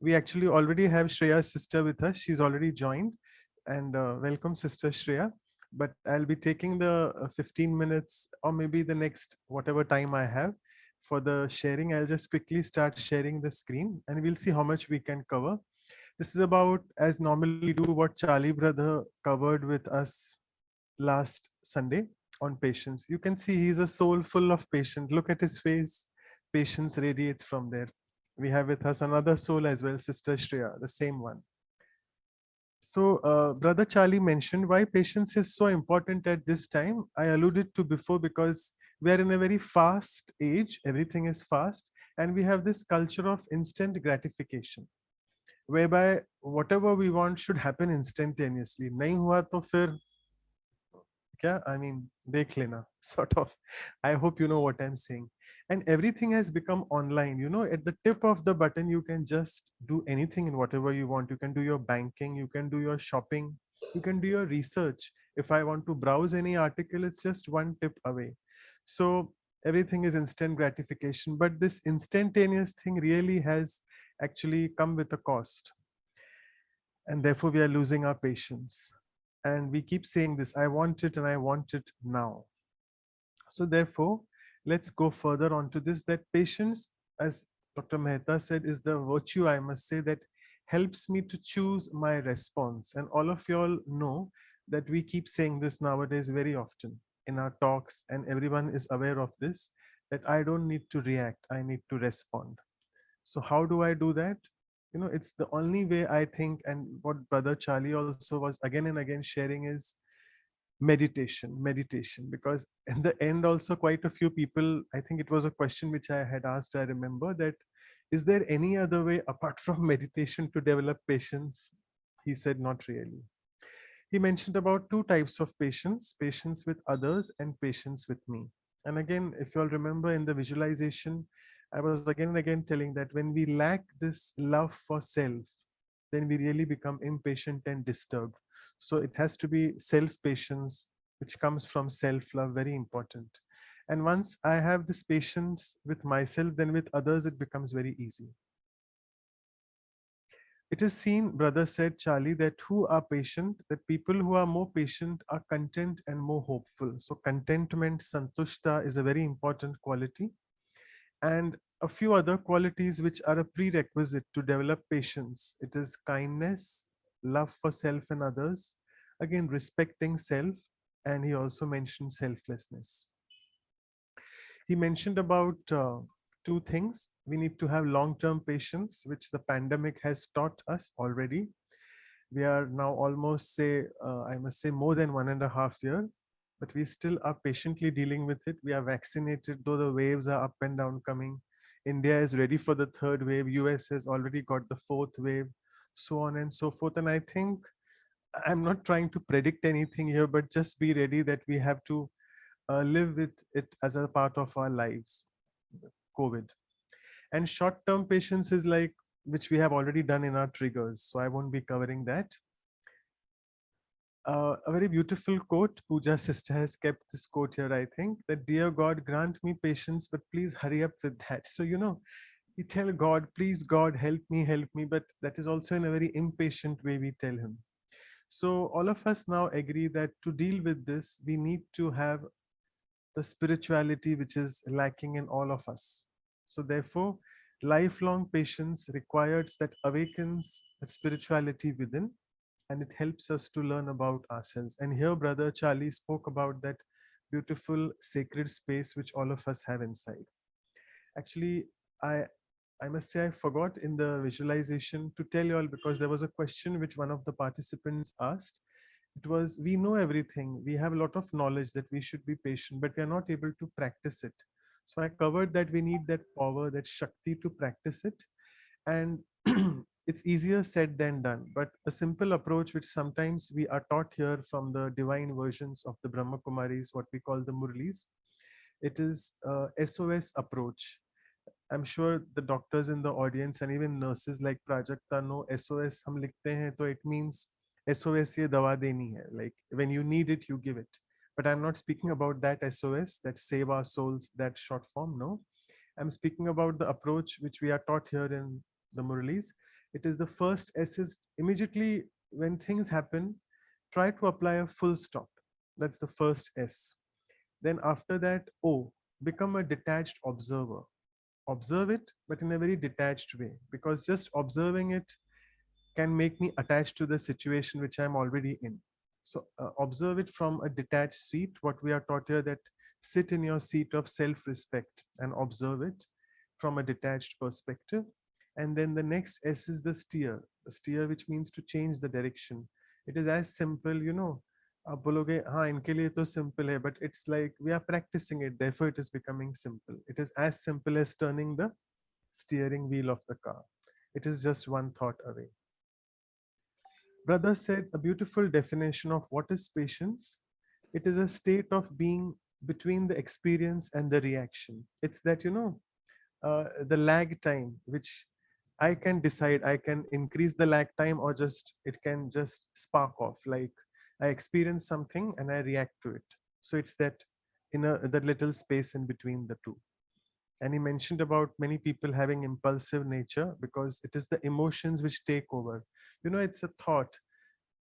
We actually already have Shreya's sister with us. She's already joined. And welcome, Sister Shreya. But I'll be taking the 15 minutes or maybe the next whatever time I have for the sharing. I'll just quickly start sharing the screen and we'll see how much we can cover. This is about, as normally we do, what Charlie brother covered with us last Sunday on patience. You can see he's a soul full of patience. Look at his face. Patience radiates from there. We have with us another soul as well, Sister Shreya, the same one. So, Brother Charlie mentioned why patience is so important at this time. I alluded to before because we are in a very fast age, everything is fast, and we have this culture of instant gratification, whereby whatever we want should happen instantaneously. नहीं हुआ तो फिर क्या? I mean, देख लेना, sort of. I hope you know what I'm saying. And everything has become online. You know, at the tip of the button, you can just do anything in whatever you want. You can do your banking, you can do your shopping, you can do your research. If I want to browse any article, it's just one tip away. So everything is instant gratification. But this instantaneous thing really has actually come with a cost. And therefore, we are losing our patience. And we keep saying this, I want it and I want it now. So therefore, let's go further on to this, that patience, as Dr. Mehta said, is the virtue, I must say, that helps me to choose my response. And all of y'all know that we keep saying this nowadays very often in our talks, and everyone is aware of this, that I don't need to react, I need to respond. So how do I do that? You know, it's the only way, I think, and what Brother Charlie also was again and again sharing is meditation. Because in the end also quite a few people, I think it was a question which I had asked, I remember, that is there any other way apart from meditation to develop patience? He said not really. He mentioned about two types of patience: patience with others and patience with me. And again, if you all remember in the visualization, I was again and again telling that when we lack this love for self, then we really become impatient and disturbed. So it has to be self patience, which comes from self love, very important. And once I have this patience with myself, then with others, it becomes very easy. It is seen, brother said, Charlie, that who are patient, that people who are more patient are content and more hopeful. So contentment, santushta, is a very important quality. And a few other qualities which are a prerequisite to develop patience. It is kindness, love for self and others, again, respecting self, and he also mentioned selflessness. He mentioned about two things. We need to have long-term patience, which the pandemic has taught us already. We are now almost, say, I must say, more than 1.5 years, but we still are patiently dealing with it. We are vaccinated, though the waves are up and down coming. India is ready for the third wave. US has already got the fourth wave, so on and so forth. And I think I'm not trying to predict anything here, but just be ready that we have to live with it as a part of our lives, COVID. And short-term patience is like, which we have already done in our triggers, so I won't be covering that. A very beautiful quote, Pooja sister has kept this quote here, I think, that dear God, grant me patience, but please hurry up with that. So, you know, we tell God, please God, help me, but that is also in a very impatient way we tell him. So all of us now agree that to deal with this, we need to have the spirituality which is lacking in all of us. So therefore, lifelong patience requires that awakens that spirituality within, and it helps us to learn about ourselves. And here Brother Charlie spoke about that beautiful sacred space which all of us have inside. Actually, I I must say I forgot in the visualization to tell you all, because there was a question which one of the participants asked. It was, we know everything, we have a lot of knowledge that we should be patient, but we are not able to practice it. So I covered that we need that power, that Shakti, to practice it. And it's easier said than done, but a simple approach which sometimes we are taught here from the divine versions of the Brahma Kumaris, what we call the Murlis, it is SOS approach. I'm sure the doctors in the audience and even nurses like Prajakta know SOS हम लिखते हैं, तो it means SOS ये दवा देनी है. Like when you need it, you give it. But I'm not speaking about that SOS, that save our souls, that short form. No, I'm speaking about the approach which we are taught here in the Muralis. It is the first S is immediately when things happen, try to apply a full stop. That's the first S. Then after that, O, become a detached observer. Observe it, but in a very detached way, because just observing it can make me attached to the situation which I'm already in. So observe it from a detached seat. What we are taught here, that sit in your seat of self-respect and observe it from a detached perspective. And then the next S is the steer which means to change the direction. It is as simple, आप बोलोगे हाँ इनके लिए तो simple है, but it's like we are practicing it, therefore it is becoming simple. It is as simple as turning the steering wheel of the car. It is just one thought away. Brother said a beautiful definition of what is patience. It is a state of being between the experience and the reaction. It's that, the lag time, which I can decide, I can increase the lag time or just, it can just spark off. Like I experience something and I react to it. So it's that the little space in between the two. And he mentioned about many people having impulsive nature because it is the emotions which take over. It's a thought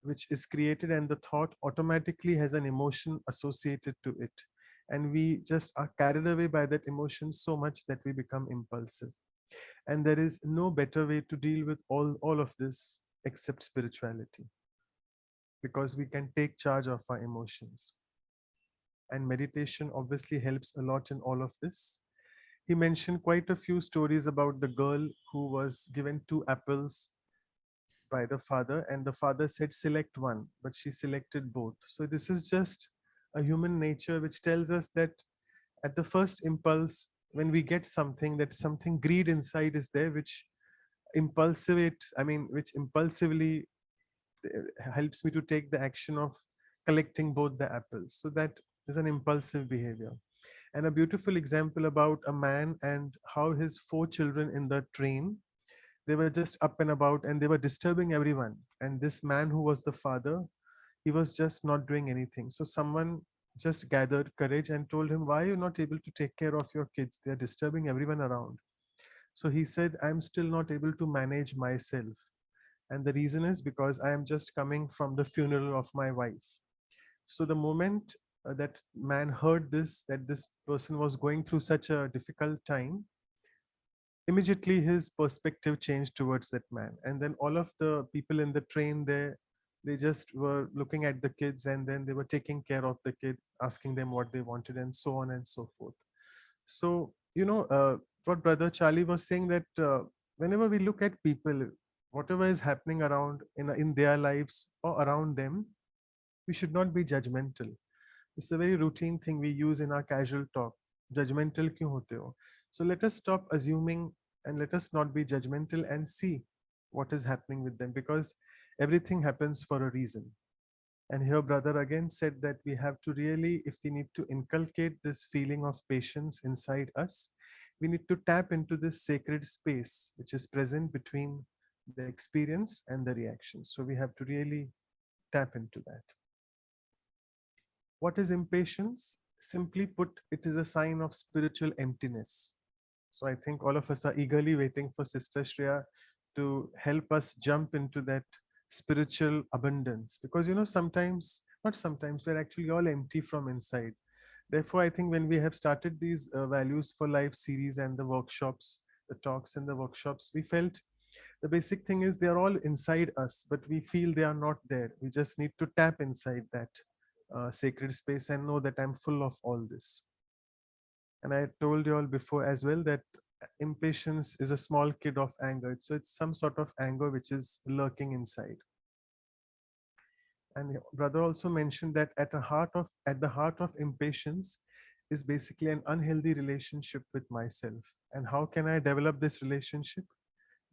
which is created, and the thought automatically has an emotion associated to it, and we just are carried away by that emotion so much that we become impulsive. And there is no better way to deal with all of this except spirituality, because we can take charge of our emotions, and meditation obviously helps a lot in all of this. He mentioned quite a few stories about the girl who was given two apples by the father, and the father said select one, but she selected both. So this is just a human nature which tells us that at the first impulse, when we get something, that something greed inside is there, which which impulsively helps me to take the action of collecting both the apples. So that is an impulsive behavior. And a beautiful example about a man and how his four children in the train, they were just up and about and they were disturbing everyone. And this man who was the father, he was just not doing anything. So someone just gathered courage and told him, why are you not able to take care of your kids? They're disturbing everyone around. So he said, I'm still not able to manage myself. And the reason is because I am just coming from the funeral of my wife. So the moment that man heard this, that this person was going through such a difficult time, immediately his perspective changed towards that man. And then all of the people in the train there, they just were looking at the kids, and then they were taking care of the kid, asking them what they wanted, and so on and so forth. So what brother Charlie was saying, that whenever we look at people, whatever is happening around in their lives or around them, we should not be judgmental. It's a very routine thing we use in our casual talk. Judgmental kyun hote ho? So let us stop assuming and let us not be judgmental and see what is happening with them, because everything happens for a reason. And here, brother again said that we have to really, if we need to inculcate this feeling of patience inside us, we need to tap into this sacred space which is present between the experience and the reaction. So we have to really tap into that. What is impatience? Simply put, it is a sign of spiritual emptiness. So I think all of us are eagerly waiting for Sister Shreya to help us jump into that spiritual abundance. Because, sometimes, not sometimes, we're actually all empty from inside. Therefore, I think when we have started these Values for Life series and the workshops, the talks and the workshops, we felt the basic thing is they're all inside us, but we feel they are not there. We just need to tap inside that sacred space and know that I'm full of all this. And I told you all before as well that impatience is a small kid of anger. So it's some sort of anger which is lurking inside. And brother also mentioned that at the heart of impatience is basically an unhealthy relationship with myself. And how can I develop this relationship?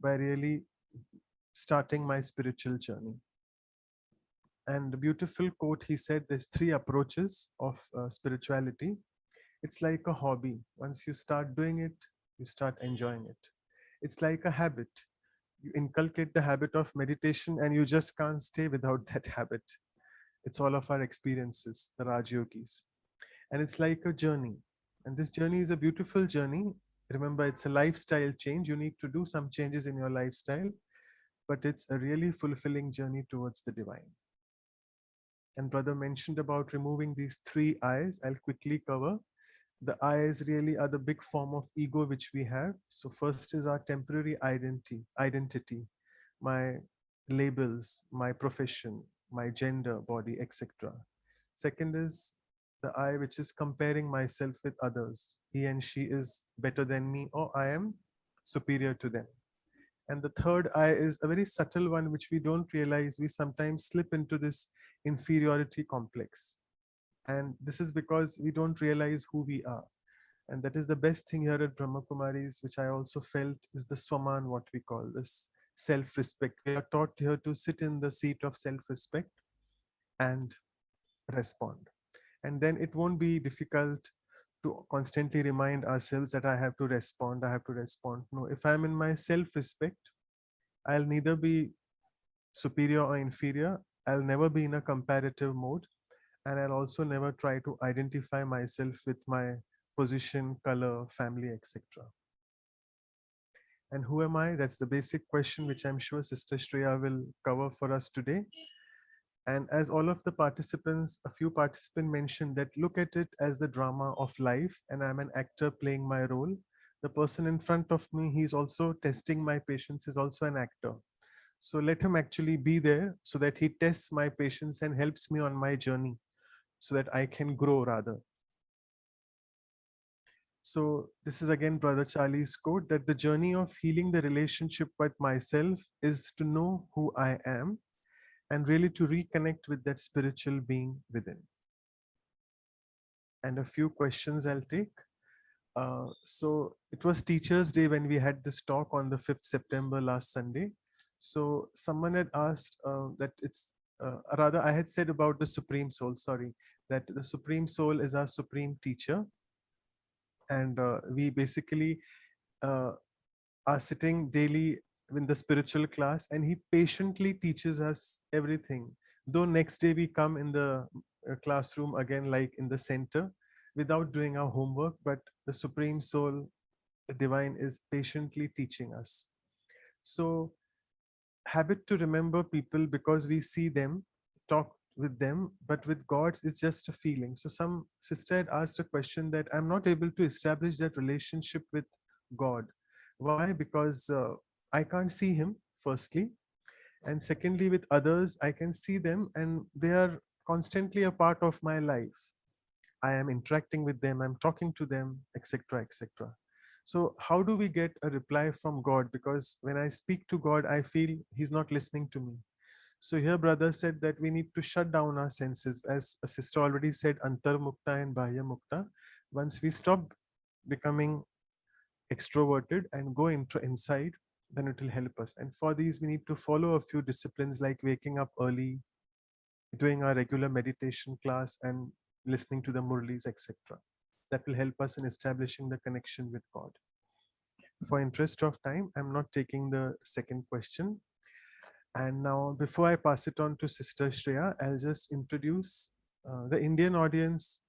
By really starting my spiritual journey. And the beautiful quote he said, there's three approaches of spirituality. It's like a hobby. Once you start doing it, you start enjoying it. It's like a habit. You inculcate the habit of meditation and you just can't stay without that habit. It's all of our experiences, the Raj Yogis. And it's like a journey. And this journey is a beautiful journey. Remember, it's a lifestyle change. You need to do some changes in your lifestyle. but it's a really fulfilling journey towards the divine. And brother mentioned about removing these three eyes. I'll quickly cover. The eyes really are the big form of ego which we have. So first is our temporary identity, my labels, my profession, my gender, body, etc. Second is the I, which is comparing myself with others. He and she is better than me, or I am superior to them. And the third I is a very subtle one, which we don't realize. We sometimes slip into this inferiority complex. And this is because we don't realize who we are. And that is the best thing here at Brahma Kumaris, which I also felt is the Swaman, what we call this self respect. We are taught here to sit in the seat of self respect and respond. And then it won't be difficult to constantly remind ourselves that I have to respond, I have to respond. No, if I'm in my self respect, I'll neither be superior or inferior. I'll never be in a comparative mode. And I'll also never try to identify myself with my position, color, family, etc. And who am I? That's the basic question, which I'm sure Sister Shreya will cover for us today. And as all of the participants, a few participants mentioned that look at it as the drama of life, and I'm an actor playing my role. The person in front of me, he's also testing my patience, is also an actor. So let him actually be there so that he tests my patience and helps me on my journey so that I can grow rather. So this is again Brother Charlie's quote that the journey of healing the relationship with myself is to know who I am and really to reconnect with that spiritual being within. And a few questions I'll take. So it was Teachers' Day when we had this talk on the 5th September last Sunday. So someone had asked that it's rather I had said about the Supreme Soul, sorry, that the Supreme Soul is our supreme teacher. And we basically uh, are sitting daily in the spiritual class, and he patiently teaches us everything. Though next day we come in the classroom again, like in the center, without doing our homework, but the Supreme Soul, the Divine, is patiently teaching us. So habit to remember people because we see them, talk with them, but with gods it's just a feeling. So some sister had asked a question that I'm not able to establish that relationship with God. Why? Because I can't see him, firstly, and secondly, with others I can see them and they are constantly a part of my life. I am interacting with them, I'm talking to them, etc., etc. So, how do we get a reply from God? Because when I speak to God, I feel He's not listening to me. So, here, brother said that we need to shut down our senses. As a sister already said, Antar Mukta and Bahya Mukta. Once we stop becoming extroverted and go inside, then it will help us. And for these, we need to follow a few disciplines like waking up early, doing our regular meditation class, and listening to the murlis, etc. That will help us in establishing the connection with God. For interest of time, I'm not taking the second question. And now, before I pass it on to Sister Shreya, I'll just introduce the Indian audience.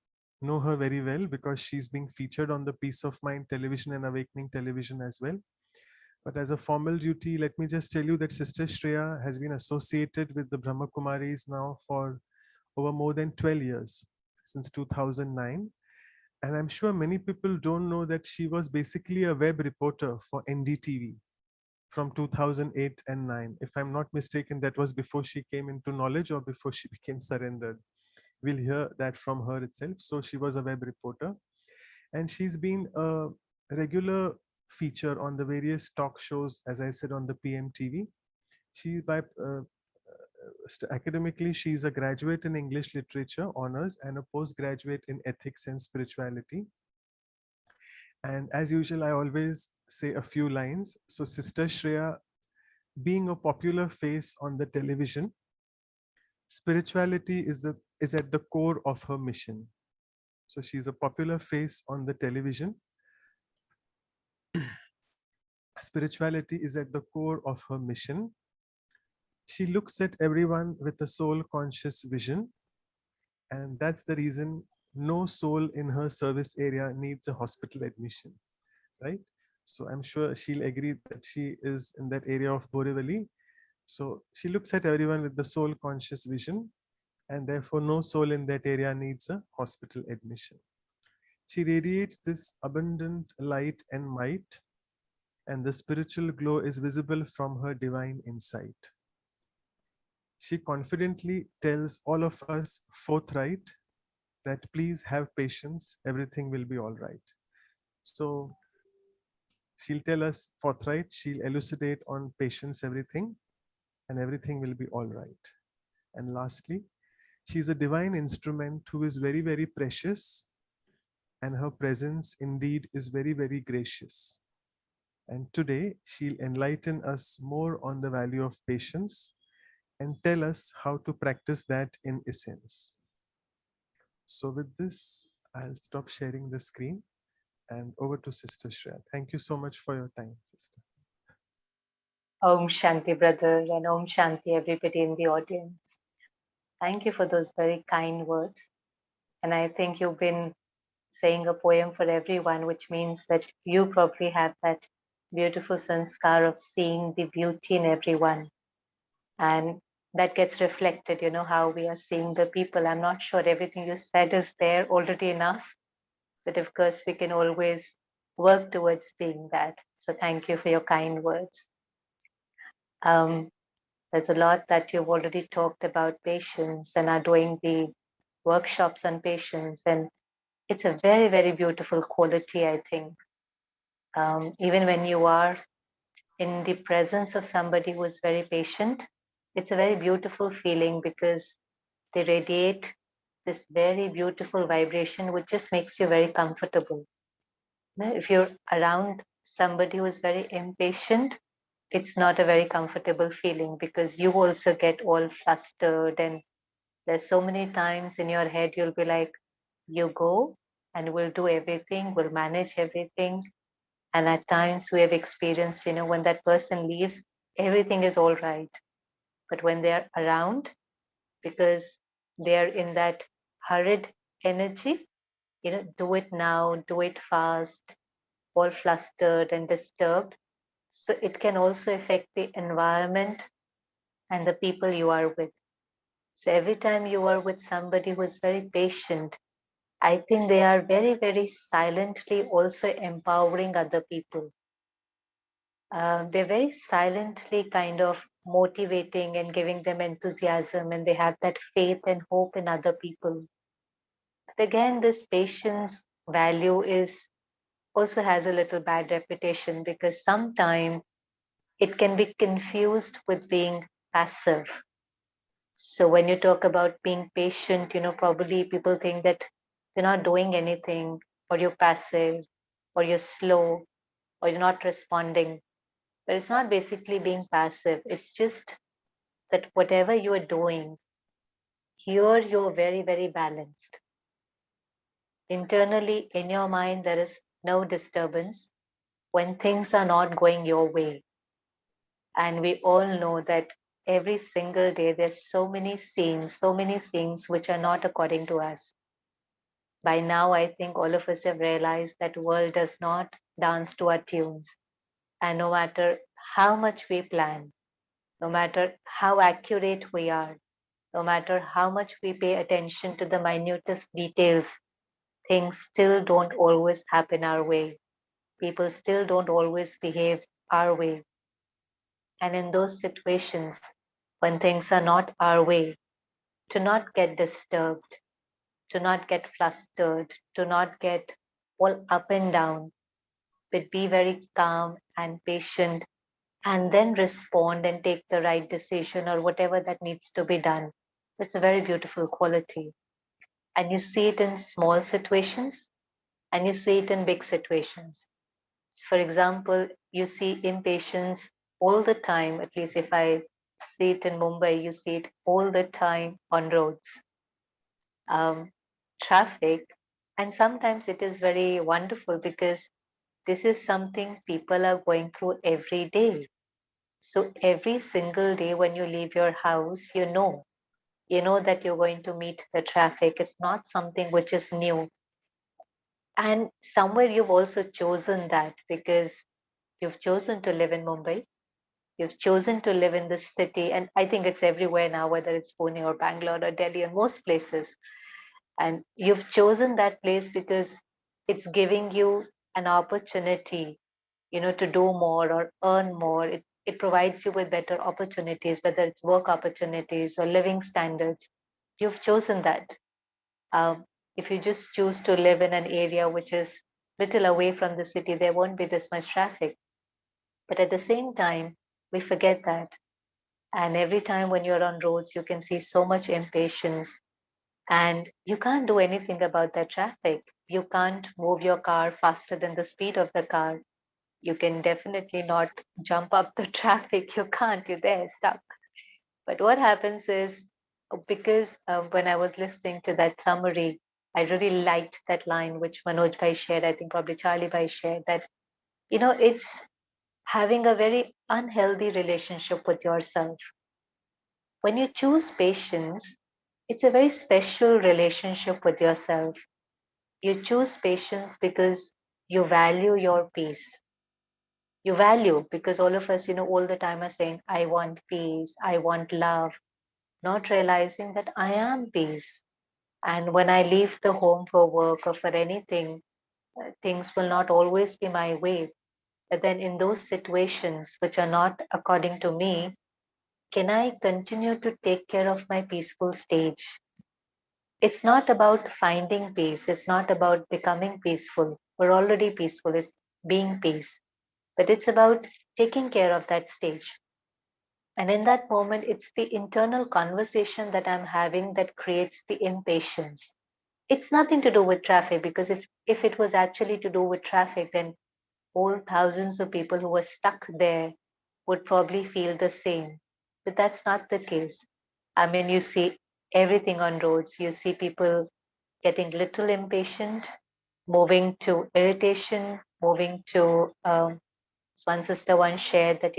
Know her very well because she's being featured on the Peace of Mind television and Awakening television as well. But as a formal duty, let me just tell you that Sister Shreya has been associated with the Brahma Kumaris now for over more than 12 years, since 2009. And I'm sure many people don't know that she was basically a web reporter for NDTV from 2008 and 9. If I'm not mistaken, that was before she came into knowledge or before she became surrendered. We'll hear that from her itself. So she was a web reporter. And she's been a regular feature on the various talk shows, as I said, on the PM TV. She by academically, she is a graduate in English literature honors and a postgraduate in ethics and spirituality. And as usual, I always say a few lines. So Sister Shreya, being a popular face on the television, spirituality is at the core of her mission. So she's a popular face on the television. Spirituality is at the core of her mission. She looks at everyone with a soul conscious vision. And that's the reason no soul in her service area needs a hospital admission, right? So I'm sure she'll agree that she is in that area of Borivali. So she looks at everyone with the soul conscious vision, and therefore no soul in that area needs a hospital admission. She radiates this abundant light and might, and the spiritual glow is visible from her divine insight. She confidently tells all of us forthright that please have patience, everything will be all right. So she'll tell us forthright, she'll elucidate on patience, everything, and everything will be all right. And lastly, she's a divine instrument who is very, very precious, and her presence indeed is very, very gracious. And today, she'll enlighten us more on the value of patience and tell us how to practice that in essence. So, with this, I'll stop sharing the screen and over to Sister Shreya. Thank you so much for your time, Sister. Om Shanti, brother, and Om Shanti, everybody in the audience. Thank you for those very kind words. And I think you've been saying a poem for everyone, which means that you probably have that beautiful sanskar of seeing the beauty in everyone. And that gets reflected, how we are seeing the people. I'm not sure everything you said is there already enough, but of course, we can always work towards being that. So thank you for your kind words. Um, there's a lot that you've already talked about patience and are doing the workshops on patience. And it's a very, very beautiful quality, I think. Even when you are in the presence of somebody who is very patient, it's a very beautiful feeling because they radiate this very beautiful vibration, which just makes you very comfortable. If you're around somebody who is very impatient, it's not a very comfortable feeling because you also get all flustered, and there's so many times in your head you'll be like, you go and we'll do everything, we'll manage everything. And at times we have experienced, when that person leaves, everything is all right. But when they're around, because they're in that hurried energy, do it now, do it fast, all flustered and disturbed. So it can also affect the environment and the people you are with. So every time you are with somebody who is very patient, I think they are very, very silently also empowering other people. They're very silently kind of motivating and giving them enthusiasm, and they have that faith and hope in other people. But again, this patience value is also has a little bad reputation because sometimes it can be confused with being passive. So when you talk about being patient, probably people think that you're not doing anything, or you're passive, or you're slow, or you're not responding. But it's not basically being passive. It's just that whatever you are doing, here you're very, very balanced. Internally, in your mind, there is no disturbance when things are not going your way. And we all know that every single day there's so many scenes which are not according to us. By now, I think all of us have realized that world does not dance to our tunes. And no matter how much we plan, no matter how accurate we are, no matter how much we pay attention to the minutest details, things still don't always happen our way. People still don't always behave our way. And in those situations, when things are not our way, to not get disturbed, to not get flustered, to not get all up and down, but be very calm and patient and then respond and take the right decision or whatever that needs to be done. It's a very beautiful quality. And you see it in small situations and you see it in big situations. For example, you see impatience all the time, at least if I see it in Mumbai, you see it all the time on roads, um, traffic. And sometimes it is very wonderful because this is something people are going through every day. So every single day when you leave your house, you know that you're going to meet the traffic. It's not something which is new. And somewhere you've also chosen that because you've chosen to live in Mumbai. You've chosen to live in this city, and I think it's everywhere now, whether it's Pune or Bangalore or Delhi or most places. And you've chosen that place because it's giving you an opportunity, to do more or earn more. It provides you with better opportunities, whether it's work opportunities or living standards. You've chosen that. Um, if you just choose to live in an area which is little away from the city, there won't be this much traffic. But at the same time, we forget that. And every time when you're on roads, you can see so much impatience, and you can't do anything about that traffic. You can't move your car faster than the speed of the car. You can definitely not jump up the traffic. You can't, you're there stuck. But what happens is, because when I was listening to that summary, I really liked that line which Manoj Bhai shared, I think probably Charlie Bhai shared, that, it's having a very unhealthy relationship with yourself. When you choose patience, it's a very special relationship with yourself. You choose patience because you value your peace. You value, because all of us, all the time are saying, I want peace, I want love, not realizing that I am peace. And when I leave the home for work or for anything, things will not always be my way. But then in those situations which are not according to me, can I continue to take care of my peaceful stage? It's not about finding peace. It's not about becoming peaceful. We're already peaceful. It's being peace. But it's about taking care of that stage. And in that moment, it's the internal conversation that I'm having that creates the impatience. It's nothing to do with traffic, because if it was actually to do with traffic, then all thousands of people who were stuck there would probably feel the same. But that's not the case. I mean, you see everything on roads. You see people getting little impatient, moving to irritation, moving to one sister once shared that,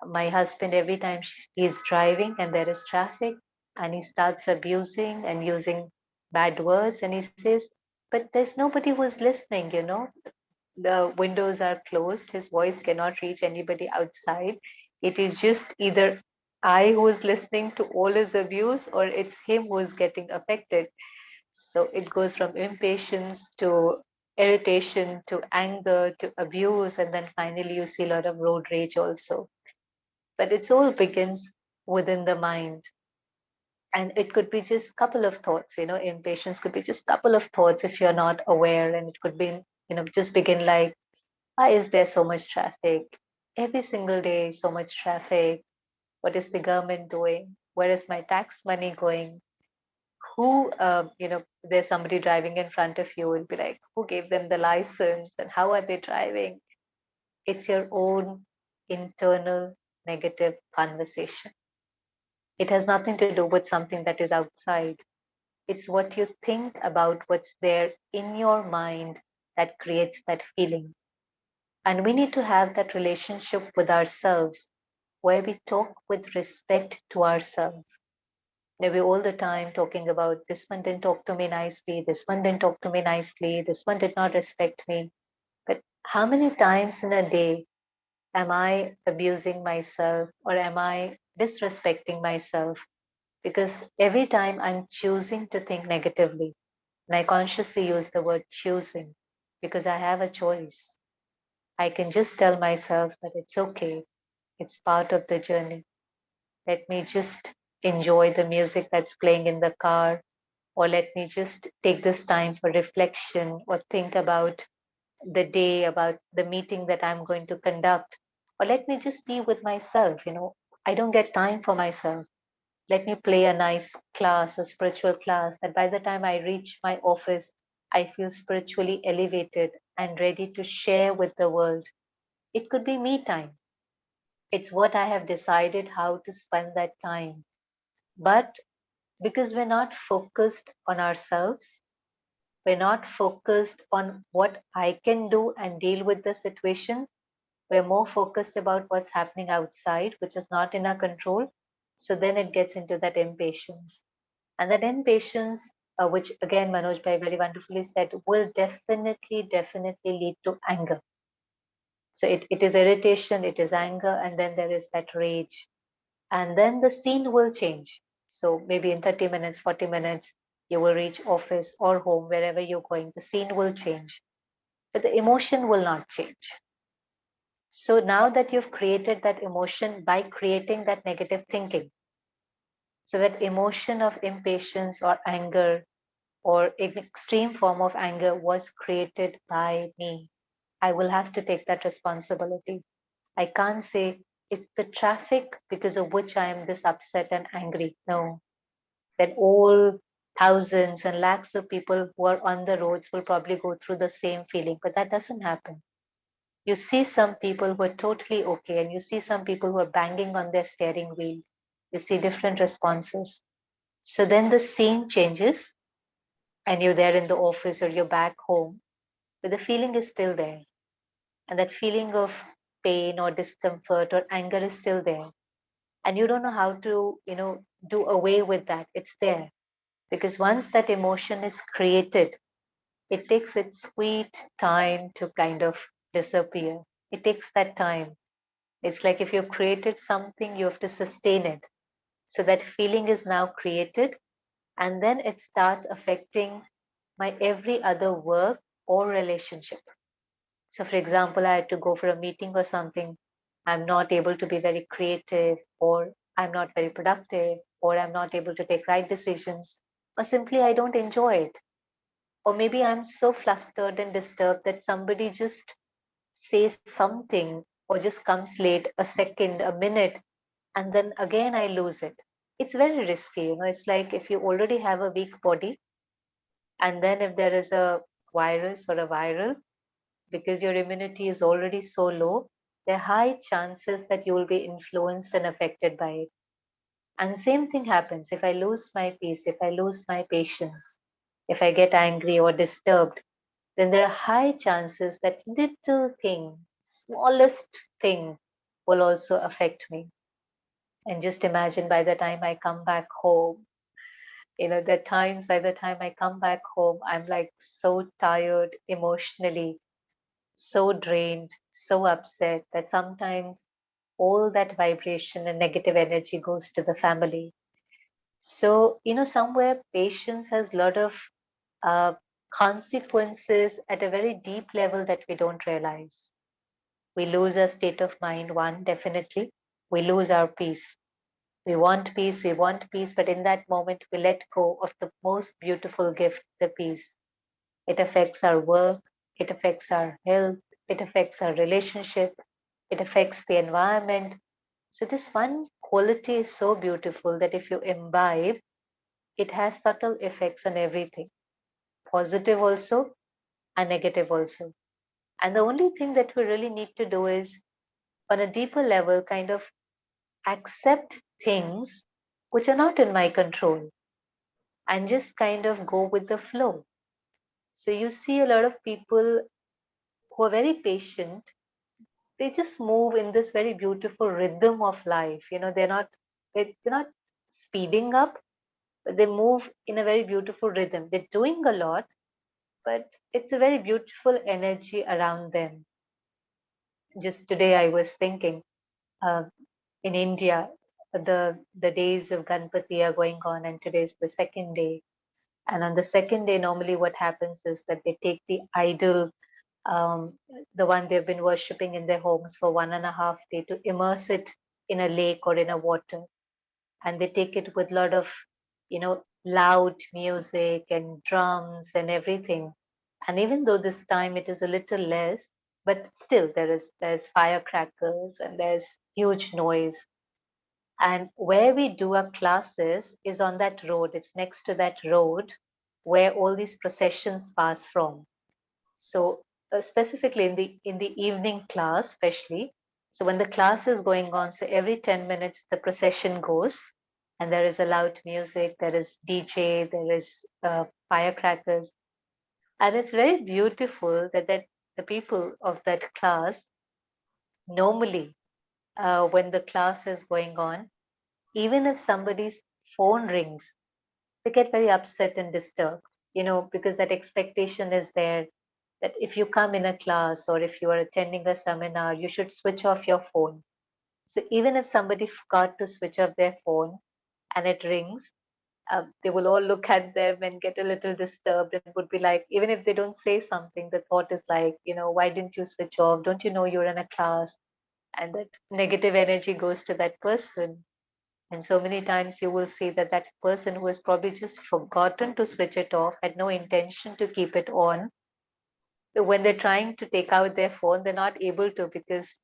my husband, every time he's driving and there is traffic, and he starts abusing and using bad words, and he says, but there's nobody who's listening, the windows are closed, his voice cannot reach anybody outside. It is just either I who is listening to all his abuse, or it's him who is getting affected. So it goes from impatience to irritation to anger to abuse, and then finally you see a lot of road rage also. But it's all begins within the mind, and it could be just couple of thoughts. Impatience could be just couple of thoughts if you're not aware, and it could be, just begin like, why is there so much traffic every single day? So much traffic. What is the government doing? Where is my tax money going? Who, there's somebody driving in front of you, and be like, who gave them the license and how are they driving? It's your own internal negative conversation. It has nothing to do with something that is outside. It's what you think about what's there in your mind that creates that feeling. And we need to have that relationship with ourselves where we talk with respect to ourselves. We're all the time talking about, this one didn't talk to me nicely, this one didn't talk to me nicely, this one did not respect me. But how many times in a day am I abusing myself, or am I disrespecting myself? Because every time I'm choosing to think negatively, and I consciously use the word choosing because I have a choice. I can just tell myself that it's okay, it's part of the journey. Let me just enjoy the music that's playing in the car, or let me just take this time for reflection, or think about the day, about the meeting that I'm going to conduct, or let me just be with myself. I don't get time for myself. Let me play a nice class, a spiritual class, that by the time I reach my office, I feel spiritually elevated and ready to share with the world. It could be me time. It's what I have decided how to spend that time. But because we're not focused on ourselves, we're not focused on what I can do and deal with the situation. We're more focused about what's happening outside, which is not in our control. So then it gets into that impatience. And that impatience, which again Manoj Bhai very wonderfully said, will definitely lead to anger. So it is irritation, it is anger, and then there is that rage. And then the scene will change. So maybe in 30 minutes, 40 minutes, you will reach office or home, wherever you're going, the scene will change, but the emotion will not change. So now that you've created that emotion by creating that negative thinking, so that emotion of impatience or anger or an extreme form of anger was created by me. I will have to take that responsibility. I can't say it's the traffic because of which I am this upset and angry. No, then all thousands and lakhs of people who are on the roads will probably go through the same feeling, but that doesn't happen. You see some people who are totally okay, and you see some people who are banging on their steering wheel. You see different responses. So then the scene changes, and you're there in the office or you're back home, but the feeling is still there. And that feeling of pain or discomfort or anger is still there. And you don't know how to, do away with that. It's there. Because once that emotion is created, it takes its sweet time to kind of disappear. It takes that time. It's like if you've created something, you have to sustain it. So that feeling is now created, and then it starts affecting my every other work or relationship. So, for example, I had to go for a meeting or something. I'm not able to be very creative, or I'm not very productive, or I'm not able to take right decisions, or simply I don't enjoy it. Or maybe I'm so flustered and disturbed that somebody just says something or just comes late a second, a minute, and then again I lose it. It's very risky. It's like if you already have a weak body, and then if there is a virus or a viral, because your immunity is already so low, there are high chances that you will be influenced and affected by it. And same thing happens if I lose my peace, if I lose my patience, if I get angry or disturbed, then there are high chances that little thing, smallest thing, will also affect me. And just imagine by the time I come back home, there are times by the time I come back home, I'm like so tired emotionally, so drained, so upset that sometimes all that vibration and negative energy goes to the family. So, somewhere patience has a lot of uh, consequences at a very deep level that we don't realize. We lose our state of mind, one, definitely. We lose our peace. We want peace, but in that moment, we let go of the most beautiful gift, the peace. It affects our work, it affects our health, it affects our relationship, it affects the environment. So, this one quality is so beautiful that if you imbibe, it has subtle effects on everything, positive also and negative also. And the only thing that we really need to do is, on a deeper level, kind of accept things which are not in my control and just kind of go with the flow. So, you see a lot of people who are very patient, they just move in this very beautiful rhythm of life. They're not speeding up, but they move in a very beautiful rhythm. They're doing a lot, but it's a very beautiful energy around them. Just today I was thinking, uh, in India, the days of Ganpati are going on, and today's the second day. And on the second day, normally what happens is that they take the idol, um, the one they've been worshipping in their homes for 1.5 days, to immerse it in a lake or in a water. And they take it with a lot of, loud music and drums and everything. And even though this time it is a little less, but still there's firecrackers and there's huge noise. And where we do our classes is on that road. It's next to that road where all these processions pass from. So specifically in the evening class, especially, so when the class is going on, so every 10 minutes the procession goes, and there is a loud music, there is DJ, there is firecrackers, and it's very beautiful that the people of that class normally, when the class is going on, even if somebody's phone rings, they get very upset and disturbed, because that expectation is there. that if you come in a class or if you are attending a seminar, you should switch off your phone. So even if somebody forgot to switch off their phone and it rings, they will all look at them and get a little disturbed and would be like, even if they don't say something, the thought is like, why didn't you switch off? Don't you know you're in a class? And that negative energy goes to that person. And so many times you will see that that person who has probably just forgotten to switch it off, had no intention to keep it on, when they're trying to take out their phone, they're not able to, because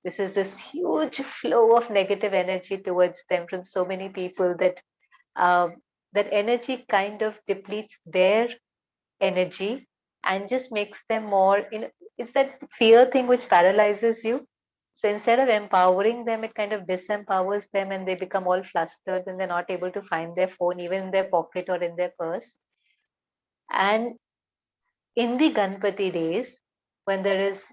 this is this huge flow of negative energy towards them from so many people that um, that energy kind of depletes their energy and just makes them more, it's that fear thing which paralyzes you. So instead of empowering them, it kind of disempowers them and they become all flustered and they're not able to find their phone even in their pocket or in their purse. And in the Ganpati days, when there is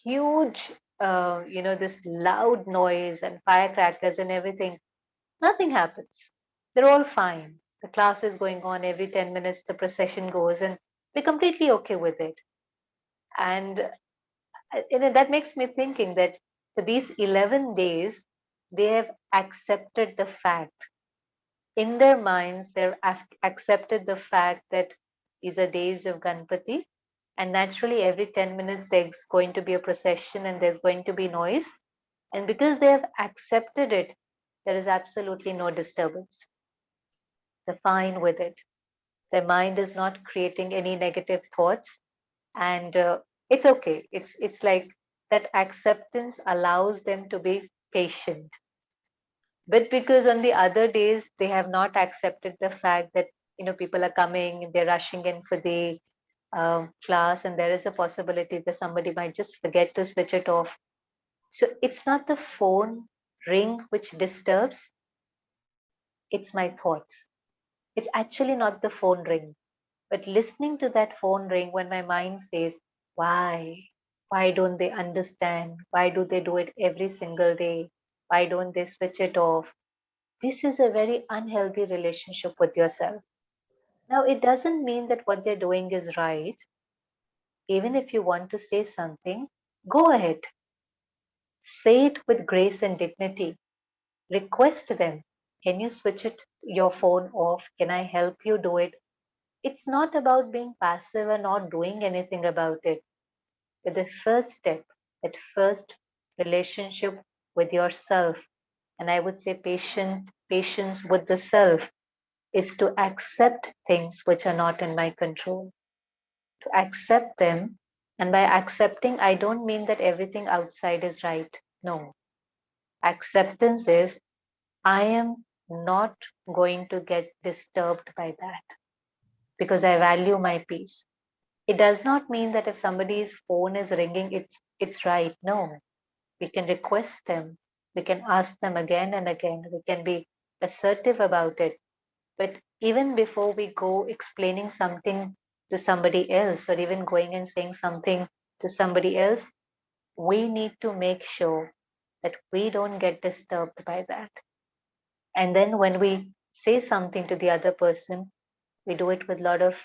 huge, this loud noise and firecrackers and everything, nothing happens. They're all fine. The class is going on every 10 minutes, the procession goes, and they're completely okay with it. And that makes me thinking that for these 11 days, they have accepted the fact. In their minds, they've accepted the fact that these are days of Ganpati. And naturally, every 10 minutes, there's going to be a procession and there's going to be noise. And because they have accepted it, there is absolutely no disturbance. They're fine with it. Their mind is not creating any negative thoughts, and it's okay. It's like that acceptance allows them to be patient. But because on the other days they have not accepted the fact that people are coming, they're rushing in for the class, and there is a possibility that somebody might just forget to switch it off. So it's not the phone ring which disturbs, it's my thoughts. It's actually not the phone ring, but listening to that phone ring when my mind says, why? Why don't they understand? Why do they do it every single day? Why don't they switch it off? This is a very unhealthy relationship with yourself. Now, it doesn't mean that what they're doing is right. Even if you want to say something, go ahead. Say it with grace and dignity. Request them. Can you switch your phone off? Can I help you do it? It's not about being passive and not doing anything about it. But the first step, that first relationship with yourself, and I would say patience with the self, is to accept things which are not in my control. To accept them. And by accepting, I don't mean that everything outside is right. No. Acceptance is I am not going to get disturbed by that because I value my peace. It does not mean that if somebody's phone is ringing, it's right. No. We can request them. We can ask them again and again. We can be assertive about it. But even before we go explaining something to somebody else, or even going and saying something to somebody else, we need to make sure that we don't get disturbed by that. And then when we say something to the other person, we do it with a lot of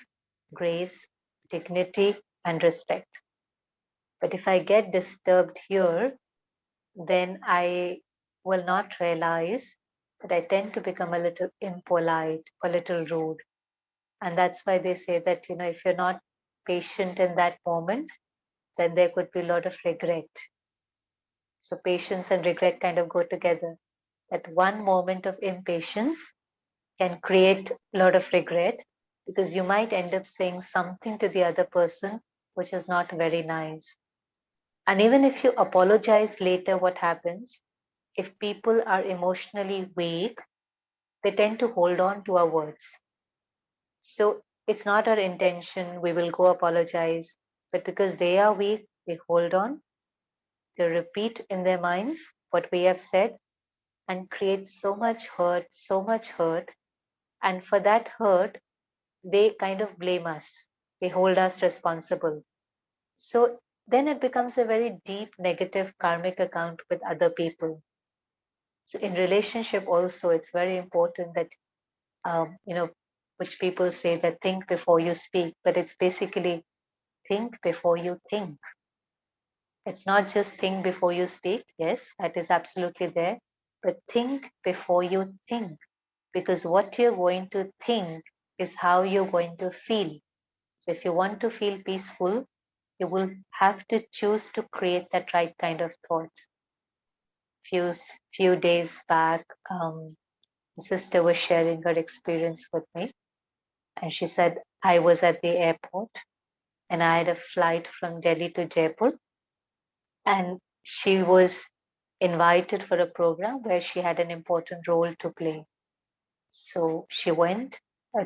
grace, dignity, and respect. But if I get disturbed here, then I will not realize that I tend to become a little impolite, a little rude. And that's why they say that, if you're not patient in that moment, then there could be a lot of regret. So patience and regret kind of go together. That one moment of impatience can create a lot of regret because you might end up saying something to the other person which is not very nice. And even if you apologize later, what happens? If people are emotionally weak, they tend to hold on to our words. So it's not our intention, we will go apologize, but because they are weak, they hold on, they repeat in their minds what we have said and create so much hurt, so much hurt. And for that hurt, they kind of blame us, they hold us responsible. So then it becomes a very deep negative karmic account with other people. So in relationship also, it's very important that which people say that think before you speak, but it's basically think before you think. It's not just think before you speak. Yes, that is absolutely there. But think before you think, because what you're going to think is how you're going to feel. So if you want to feel peaceful, you will have to choose to create that right kind of thoughts. Few few days back, the sister was sharing her experience with me, and she said I was at the airport and I had a flight from Delhi to Jaipur, and she was invited for a program where she had an important role to play. So she went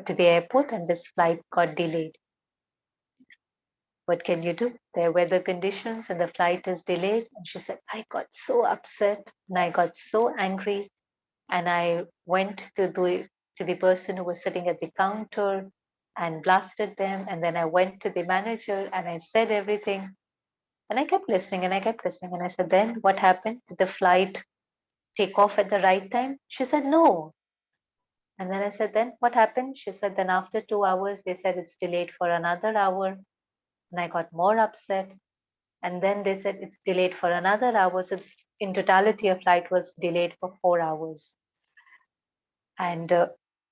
to the airport, and this flight got delayed. What can you do? There are weather conditions, and the flight is delayed. And she said, I got so upset and I got so angry. And I went to the person who was sitting at the counter and blasted them. And then I went to the manager and I said everything. And I kept listening and I kept listening. And I said, then what happened? Did the flight take off at the right time? She said, no. And then I said, then what happened? She said, then after 2 hours, they said it's delayed for another hour. And I got more upset. And then they said it's delayed for another hour. So in totality, a flight was delayed for 4 hours. And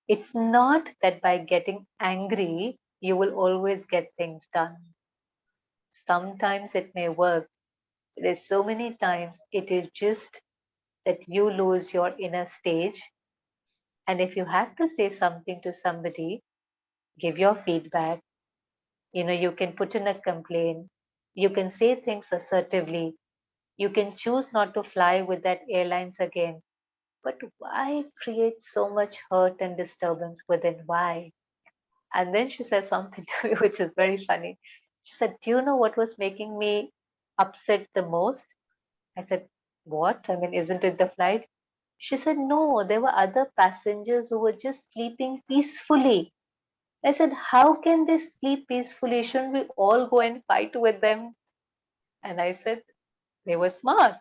it's not that by getting angry, you will always get things done. Sometimes it may work. There's so many times it is just that you lose your inner stage. And if you have to say something to somebody, give your feedback. You can put in a complaint. You can say things assertively. You can choose not to fly with that airlines again. But why create so much hurt and disturbance within? Why? And then she said something to me which is very funny. She said, do you know what was making me upset the most? I said, what? I mean, isn't it the flight? She said, no, there were other passengers who were just sleeping peacefully. I said, how can they sleep peacefully? Shouldn't we all go and fight with them? And I said, they were smart.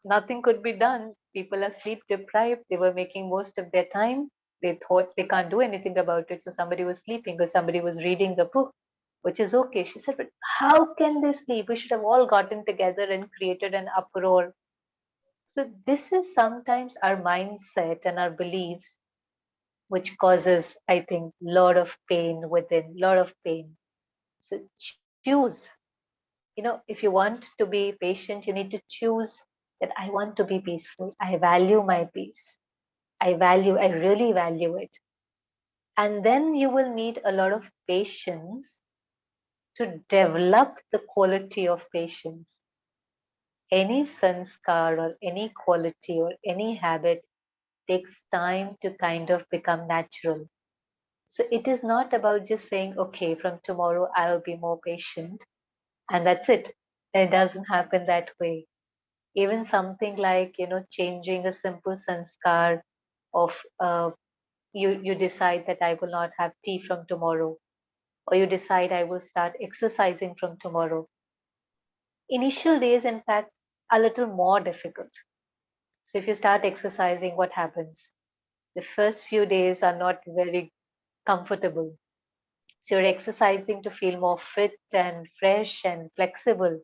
Nothing could be done. People are sleep deprived. They were making most of their time. They thought they can't do anything about it. So somebody was sleeping or somebody was reading the book, which is okay. She said, but how can they sleep? We should have all gotten together and created an uproar. So this is sometimes our mindset and our beliefs, which causes, I think, lot of pain within, lot of pain. So choose. If you want to be patient, you need to choose that I want to be peaceful. I value my peace. I really value it. And then you will need a lot of patience to develop the quality of patience. Any sanskar or any quality or any habit takes time to kind of become natural. So it is not about just saying, okay, from tomorrow I'll be more patient and that's it. It doesn't happen that way. Even something like, changing a simple sanskar of you decide that I will not have tea from tomorrow, or you decide I will start exercising from tomorrow. Initial days, in fact, are a little more difficult. So if you start exercising, what happens? The first few days are not very comfortable. So you're exercising to feel more fit and fresh and flexible.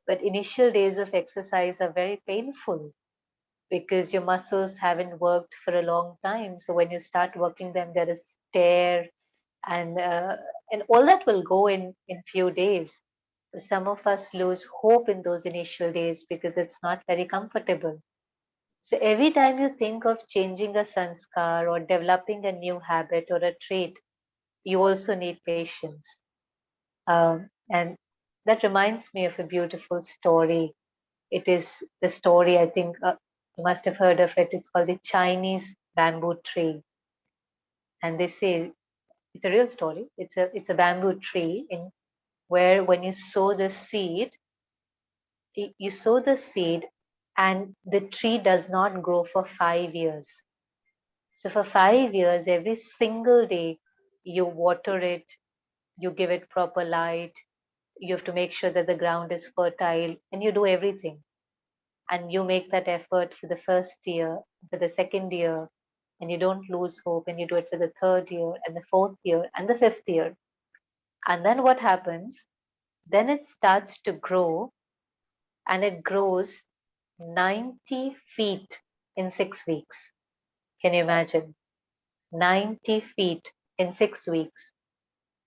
But initial days of exercise are very painful because your muscles haven't worked for a long time. So when you start working them, there is tear, and all that will go in few days. Some of us lose hope in those initial days because it's not very comfortable. So every time you think of changing a sanskar or developing a new habit or a trait, you also need patience. And that reminds me of a beautiful story. It is the story, I think you must have heard of it. It's called the Chinese bamboo tree. And they say it's a real story. It's a bamboo tree in where when you sow the seed, you sow the seed and the tree does not grow for 5 years. So for 5 years, every single day, you water it, you give it proper light, you have to make sure that the ground is fertile, and you do everything. And you make that effort for the first year, for the second year, and you don't lose hope, and you do it for the third year, and the fourth year, and the fifth year. And then what happens? Then it starts to grow, and it grows 90 feet in 6 weeks. Can you imagine? 90 feet in 6 weeks.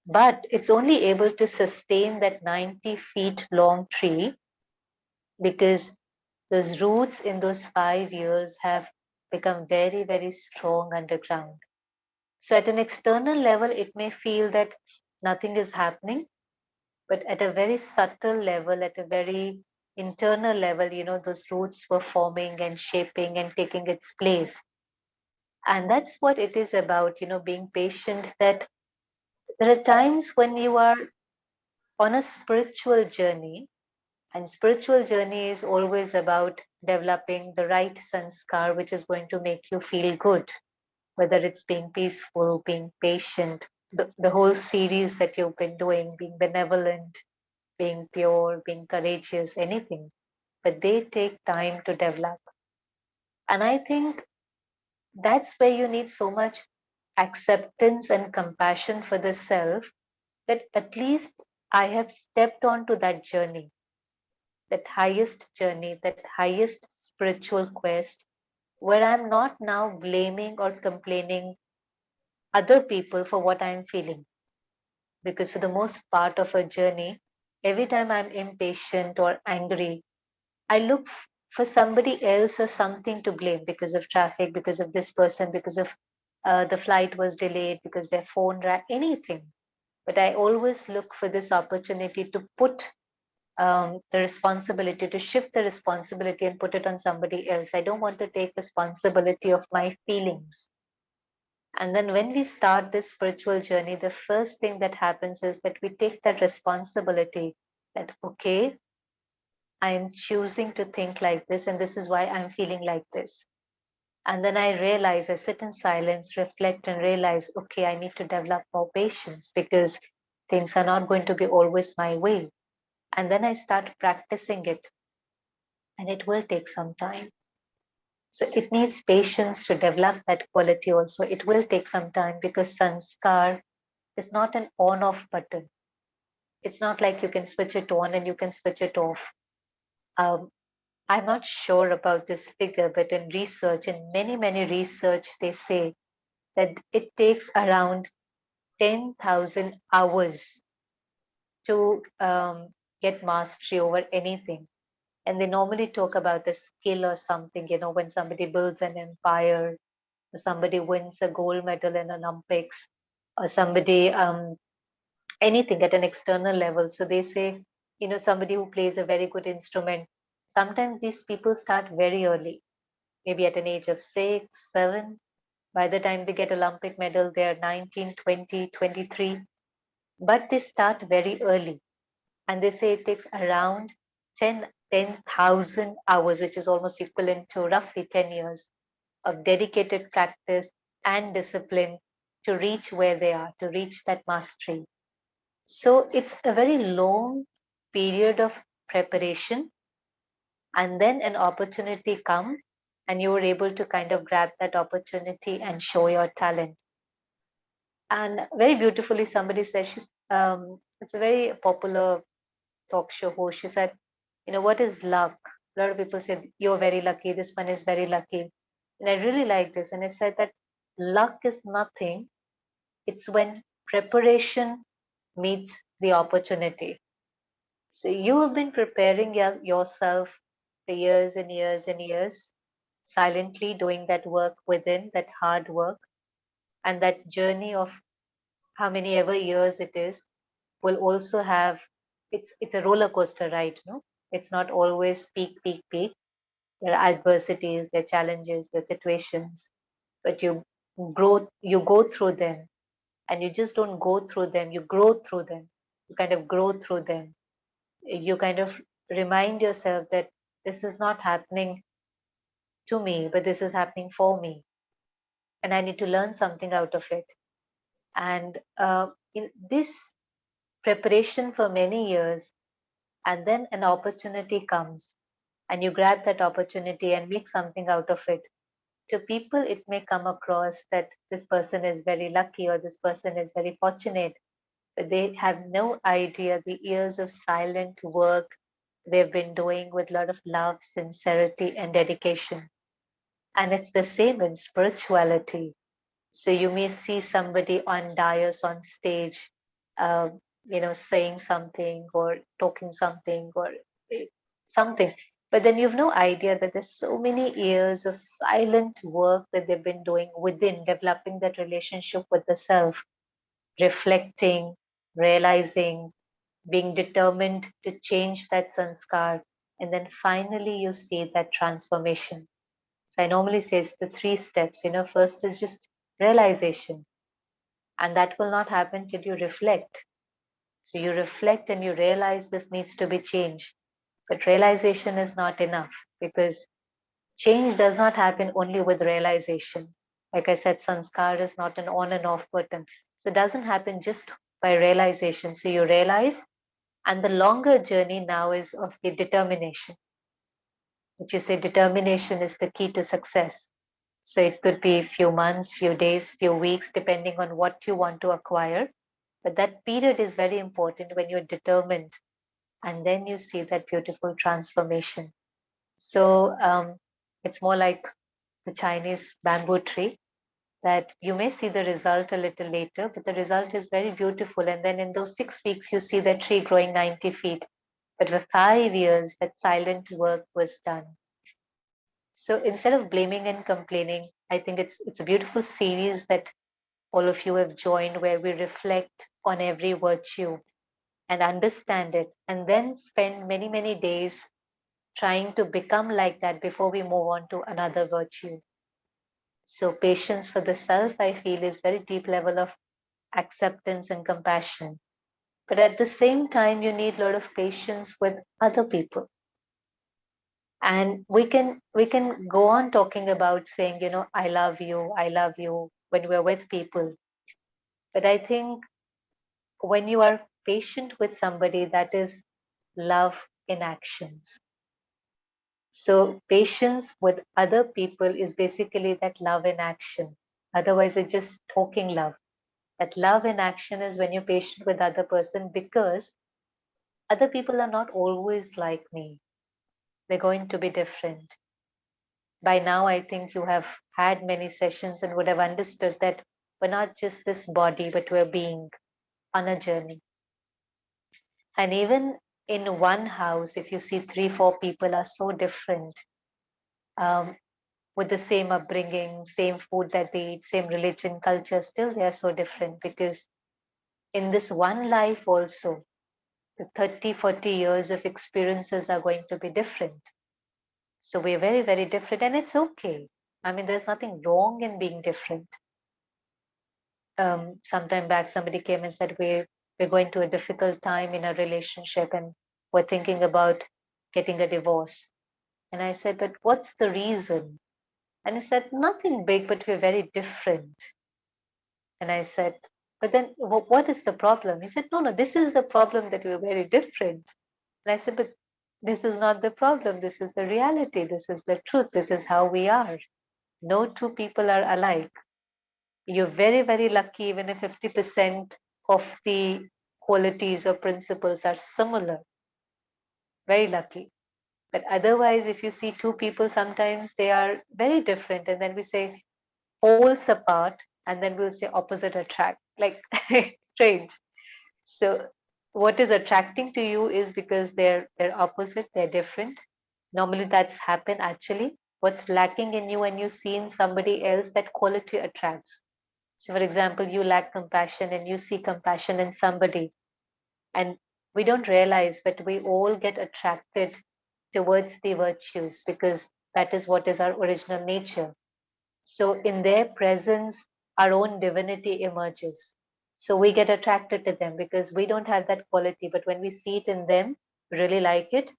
But it's only able to sustain that 90 feet long tree because those roots in those 5 years have become very, very strong underground. So, at an external level, it may feel that nothing is happening, but at a very subtle level, at a very internal level, those roots were forming and shaping and taking its place. And that's what it is about, being patient. That there are times when you are on a spiritual journey, and spiritual journey is always about developing the right sanskar, which is going to make you feel good, whether it's being peaceful, being patient, the whole series that you've been doing, being benevolent, being pure, being courageous, anything. But they take time to develop. And I think that's where you need so much acceptance and compassion for the self, that at least I have stepped onto that journey, that highest journey, that highest spiritual quest, where I'm not now blaming or complaining other people for what I'm feeling. Because for the most part of a journey, every time I'm impatient or angry, I look for somebody else or something to blame, because of traffic, because of this person, because of the flight was delayed, because their phone rang, anything. But I always look for this opportunity to put the responsibility, to shift the responsibility and put it on somebody else. I don't want to take responsibility of my feelings. And then when we start this spiritual journey, the first thing that happens is that we take that responsibility, that, okay, I am choosing to think like this, and this is why I'm feeling like this. And then I realize, I sit in silence, reflect, and realize, okay, I need to develop more patience because things are not going to be always my way. And then I start practicing it, and it will take some time. So it needs patience to develop that quality also. It will take some time because sanskar is not an on off button. It's not like you can switch it on and you can switch it off. Um, I'm not sure about this figure, but in research, in many, many research, they say that it takes around 10,000 hours to get mastery over anything. And they normally talk about a skill or something, when somebody builds an empire, or somebody wins a gold medal in Olympics, or somebody, anything at an external level. So they say, somebody who plays a very good instrument, sometimes these people start very early, maybe at an age of 6, 7. By the time they get Olympic medal, they are 19, 20, 23. But they start very early. And they say it takes around 10,000 hours, which is almost equivalent to roughly 10 years of dedicated practice and discipline to reach where they are, to reach that mastery. So it's a very long period of preparation, and then an opportunity come, and you were able to kind of grab that opportunity and show your talent. And very beautifully, somebody says, it's a very popular talk show host. She said, what is luck? A lot of people said, you're very lucky. This one is very lucky. And I really like this. And it said that luck is nothing. It's when preparation meets the opportunity. So you have been preparing yourself for years and years and years, silently doing that work within, that hard work, and that journey of how many ever years it is will also have, it's a roller coaster ride, no? It's not always peak, peak, peak. There are adversities, there are challenges, there are situations, but you go through them, and you just don't go through them, you grow through them. You kind of grow through them. You kind of remind yourself that this is not happening to me, but this is happening for me, and I need to learn something out of it. And in this preparation for many years, and then an opportunity comes, and you grab that opportunity and make something out of it. To people, it may come across that this person is very lucky or this person is very fortunate. but they have no idea the years of silent work they've been doing with a lot of love, sincerity, and dedication. And it's the same in spirituality. So you may see somebody on dais, on stage, uh, saying something or talking something or eh, something. But then you've no idea that there's so many years of silent work that they've been doing within, developing that relationship with the self, reflecting, realizing, being determined to change that sanskar. And then finally you see that transformation. So I normally say it's the three steps. First is just realization, and that will not happen till you reflect. So you reflect and you realize this needs to be changed. But realization is not enough because change does not happen only with realization. Like I said, sanskar is not an on and off button. So it doesn't happen just by realization. So you realize, and the longer journey now is of the determination, which you say determination is the key to success. So it could be few months, few days, few weeks, depending on what you want to acquire. But that period is very important when you're determined, and then you see that beautiful transformation. So it's more like the Chinese bamboo tree that you may see the result a little later, but the result is very beautiful. And then in those 6 weeks, you see the tree growing 90 feet. But for 5 years, that silent work was done. So instead of blaming and complaining, I think it's a beautiful series that all of you have joined where we reflect on every virtue and understand it, and then spend many, many days trying to become like that before we move on to another virtue. So patience for the self, I feel, is very deep level of acceptance and compassion. But at the same time, you need a lot of patience with other people. And we can go on talking about saying, I love you when we're with people. But I think when you are patient with somebody, that is love in actions. So patience with other people is basically that love in action. Otherwise, it's just talking love. That love in action is when you're patient with other person because other people are not always like me. They're going to be different. By now, I think you have had many sessions and would have understood that we're not just this body, but we're being on a journey. And even in one house, if you see three, four people are so different, um, with the same upbringing, same food that they eat, same religion, culture, still they are so different because in this one life also, the 30, 40 years of experiences are going to be different. So we're very, very different, and it's okay. I mean, there's nothing wrong in being different. Sometime back, somebody came and said, we're going to a difficult time in a relationship and we're thinking about getting a divorce. And I said, but what's the reason? And he said, nothing big, but we're very different. And I said, but then what is the problem? He said, no, no, this is the problem that we're very different. And I said, but this is not the problem. This is the reality. This is the truth. This is how we are. No two people are alike. You're very, very lucky, even if 50% of the qualities or principles are similar. Very lucky. But otherwise, if you see two people, sometimes they are very different. And then we say poles apart, and then we'll say opposite attract. Like, it's strange. So what is attracting to you is because they're opposite, they're different. Normally that's happen actually. What's lacking in you and you see in somebody else, that quality attracts. So for example, you lack compassion and you see compassion in somebody, and we don't realize, but we all get attracted towards the virtues because that is what is our original nature. So in their presence, our own divinity emerges. So we get attracted to them because we don't have that quality. But when we see it in them, we really like it.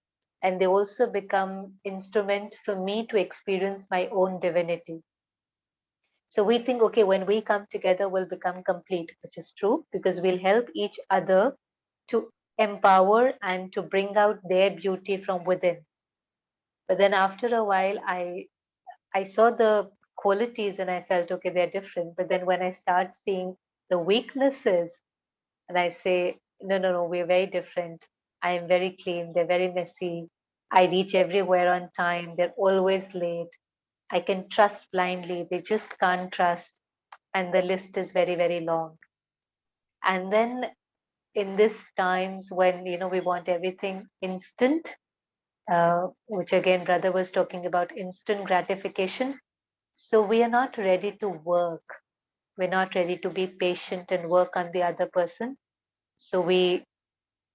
And they also become instrument for me to experience my own divinity. So we think, okay, when we come together, we'll become complete, which is true because we'll help each other to empower and to bring out their beauty from within. But then after a while, I saw the qualities and I felt, okay, they're different. But then when I start seeing the weaknesses, And I say, no, no, no, we're very different. I am very clean. They're very messy. I reach everywhere on time. They're always late. I can trust blindly. They just can't trust. And the list is very, very long. And then in these times when, we want everything instant, which again, brother was talking about instant gratification. So we are not ready to work. We're not ready to be patient and work on the other person. So we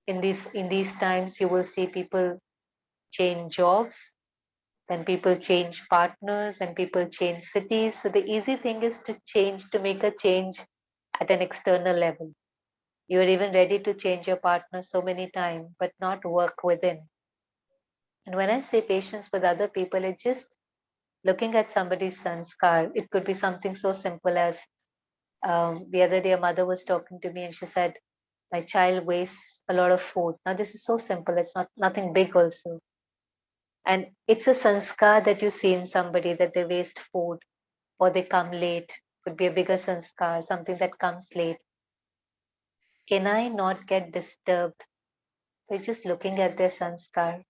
in these times you will see people change jobs, then people change partners, and people change cities. So the easy thing is to make a change at an external level. You're even ready to change your partner so many times, but not work within. And when I say patience with other people, it's just looking at somebody's sanskar. It could be something so simple as, the other day a mother was talking to me and she said, my child wastes a lot of food. Now this is so simple, it's not nothing big also. And it's a sanskar that you see in somebody, that they waste food or they come late. Could be a bigger sanskar, something that comes late. Can I not get disturbed by just looking at their sanskar?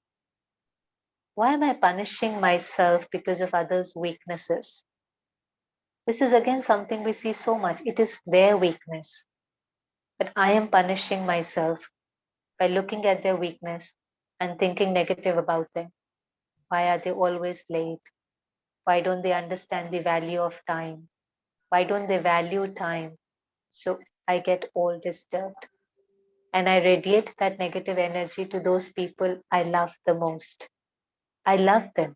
Why am I punishing myself because of others' weaknesses? This is again something we see so much. It is their weakness, but I am punishing myself by looking at their weakness and thinking negative about them. Why are they always late? Why don't they understand the value of time? Why don't they value time? So I get all disturbed and I radiate that negative energy to those people I love the most. I love them.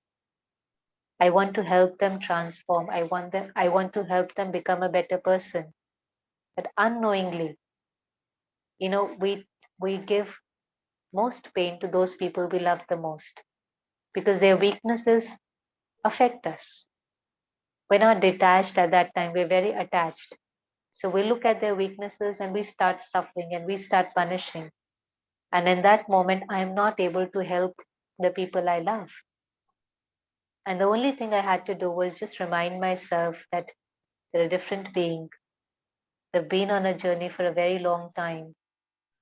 I want to help them transform. I want to help them become a better person. But unknowingly, we give most pain to those people we love the most because their weaknesses affect us. We're not detached at that time, we're very attached. So we look at their weaknesses and we start suffering and we start punishing. And in that moment, I am not able to help the people I love. And the only thing I had to do was just remind myself that they're a different being. They've been on a journey for a very long time.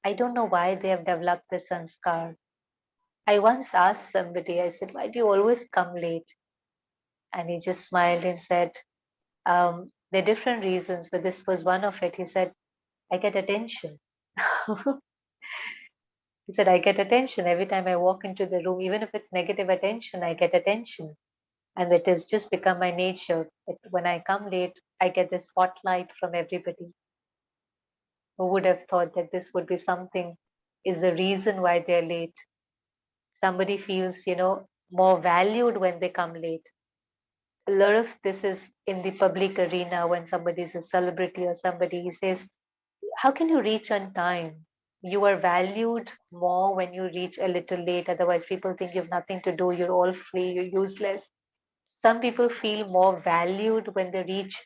I don't know why they have developed this sanskar. I once asked somebody, I said, why do you always come late? And he just smiled and said, there are different reasons, but this was one of it. He said, I get attention. He said, I get attention every time I walk into the room, even if it's negative attention, I get attention. And it has just become my nature that when I come late, I get the spotlight from everybody. Who would have thought that this would be something, is the reason why they're late? Somebody feels, more valued when they come late. A lot of this is in the public arena when somebody is a celebrity or somebody says, how can you reach on time? You are valued more when you reach a little late. Otherwise, people think you have nothing to do, you're all free, you're useless. Some people feel more valued when they reach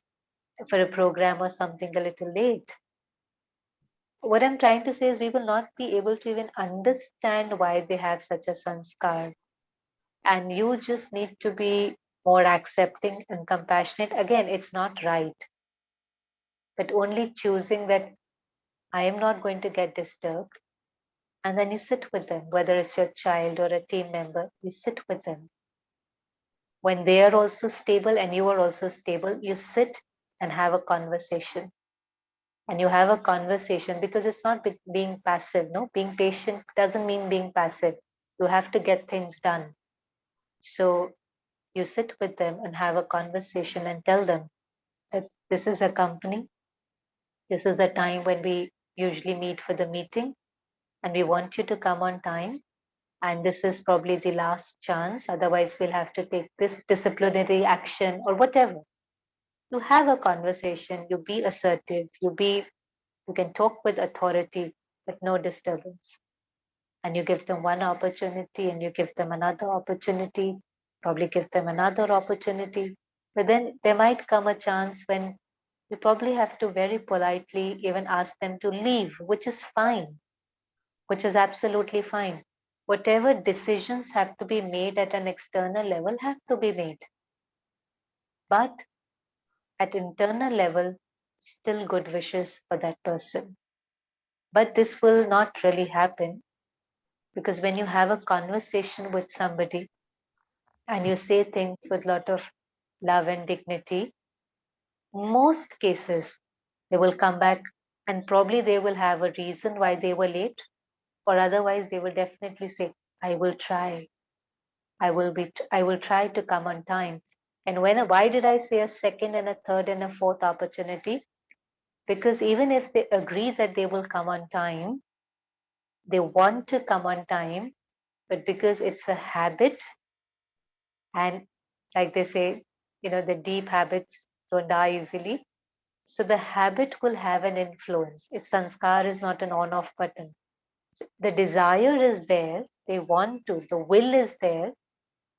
for a program or something a little late. What I'm trying to say is, we will not be able to even understand why they have such a sanskar. And you just need to be more accepting and compassionate. Again, it's not right, but only choosing that I am not going to get disturbed. And then you sit with them, whether it's your child or a team member, you sit with them. When they are also stable and you are also stable, you sit and have a conversation. And you have a conversation because it's not being passive. No, being patient doesn't mean being passive. You have to get things done. So you sit with them and have a conversation and tell them that this is a company, this is the time when we usually meet for the meeting, and we want you to come on time. And this is probably the last chance. Otherwise, we'll have to take this disciplinary action or whatever. You have a conversation, you be assertive, you can talk with authority, but no disturbance. And you give them one opportunity and you give them another opportunity, probably give them another opportunity. But then there might come a chance when you probably have to very politely even ask them to leave, which is fine, which is absolutely fine. Whatever decisions have to be made at an external level have to be made. But at internal level, still good wishes for that person. But this will not really happen, because when you have a conversation with somebody and you say things with a lot of love and dignity, most cases they will come back, and probably they will have a reason why they were late, or otherwise they will definitely say, I will try. I will try to come on time. And why did I say a second and a third and a fourth opportunity? Because even if they agree that they will come on time, they want to come on time, but because it's a habit, and like they say, the deep habits don't die easily. So the habit will have an influence. Its sanskar is not an on off button. So the desire is there, they want to, the will is there,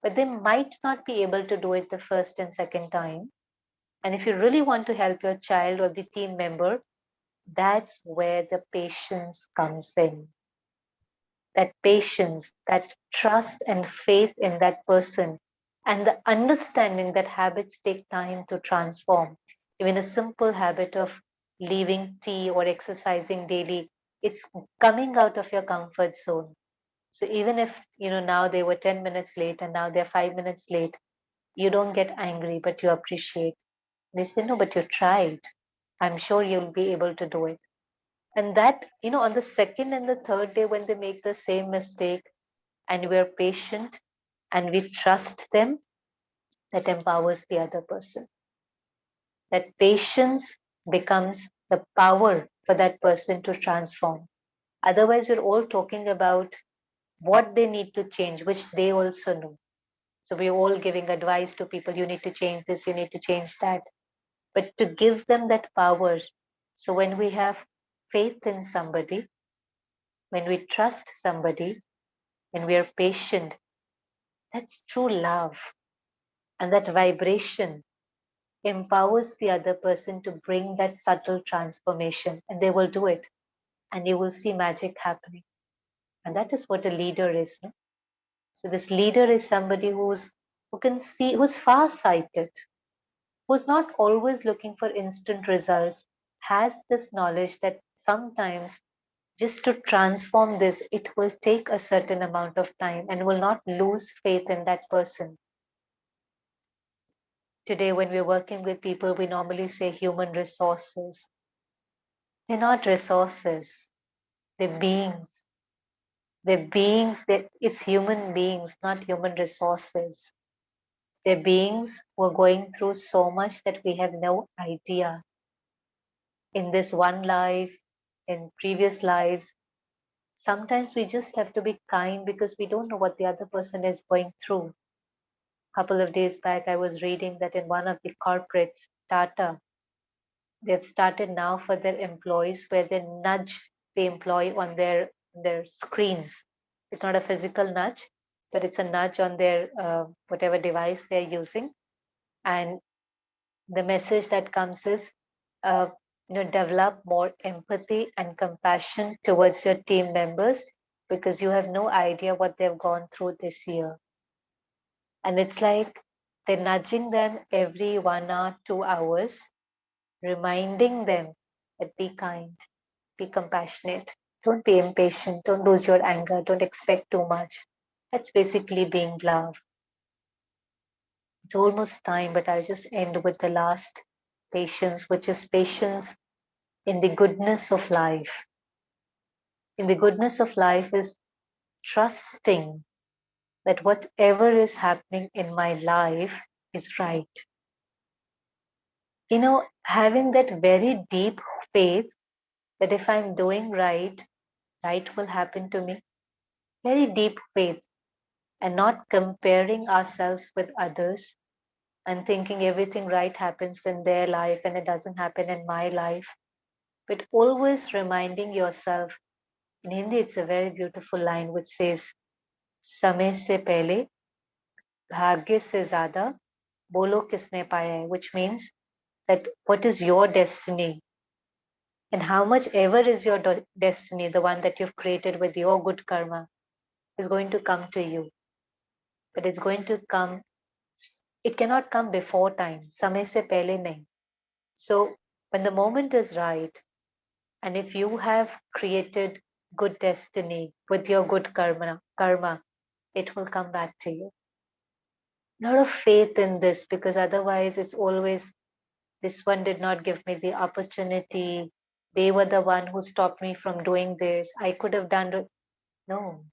but they might not be able to do it the first and second time. And if you really want to help your child or the team member, that's where the patience comes in. That patience, that trust and faith in that person, and the understanding that habits take time to transform. Even a simple habit of leaving tea or exercising daily, it's coming out of your comfort zone. So even if, now they were 10 minutes late and now they're 5 minutes late, you don't get angry, but you appreciate. They say, no, but you tried. I'm sure you'll be able to do it. And that, on the second and the third day, when they make the same mistake, and we're patient and we trust them, that empowers the other person. That patience becomes the power for that person to transform. Otherwise, we're all talking about what they need to change, which they also know. So we're all giving advice to people, you need to change this, you need to change that. But to give them that power. So when we have faith in somebody, when we trust somebody, when we are patient, that's true love. And that vibration empowers the other person to bring that subtle transformation, and they will do it, and you will see magic happening. And that is what a leader is, no? So this leader is somebody who can see, who's far sighted, who's not always looking for instant results, has this knowledge that sometimes just to transform this, it will take a certain amount of time, and will not lose faith in that person. Today, when we're working with people, we normally say human resources. They're not resources, they're beings. They're beings, it's human beings, not human resources. They're beings who are going through so much that we have no idea. In this one life, in previous lives, sometimes we just have to be kind because we don't know what the other person is going through. A couple of days back, I was reading that in one of the corporates, Tata, they've started now for their employees where they nudge the employee on their screens. It's not a physical nudge, but it's a nudge on their whatever device they're using. And the message that comes is, uh, develop more empathy and compassion towards your team members, because you have no idea what they've gone through this year. And it's like they're nudging them every 1 hour, 2 hours, reminding them that be kind, be compassionate, don't be impatient, don't lose your anger, don't expect too much. That's basically being love. It's almost time, but I'll just end with the last patience, which is patience in the goodness of life. In the goodness of life is trusting that whatever is happening in my life is right. Having that very deep faith that if I'm doing right, right will happen to me. Very deep faith, and not comparing ourselves with others and thinking everything right happens in their life and it doesn't happen in my life. But always reminding yourself, in Hindi, it's a very beautiful line which says, समय से पहले भाग्य से ज्यादा बोलो किसने पाया है, which means that what is your destiny, and how much ever is your destiny, the one that you've created with your good karma, is going to come to you. But it's going to come, it cannot come before time. समय से पहले नहीं. So when the moment is right, And if you have created good destiny with your good karma, it will come back to you. A lot of faith in this, because otherwise it's always, this one did not give me the opportunity. They were the one who stopped me from doing this. I could have done it. No,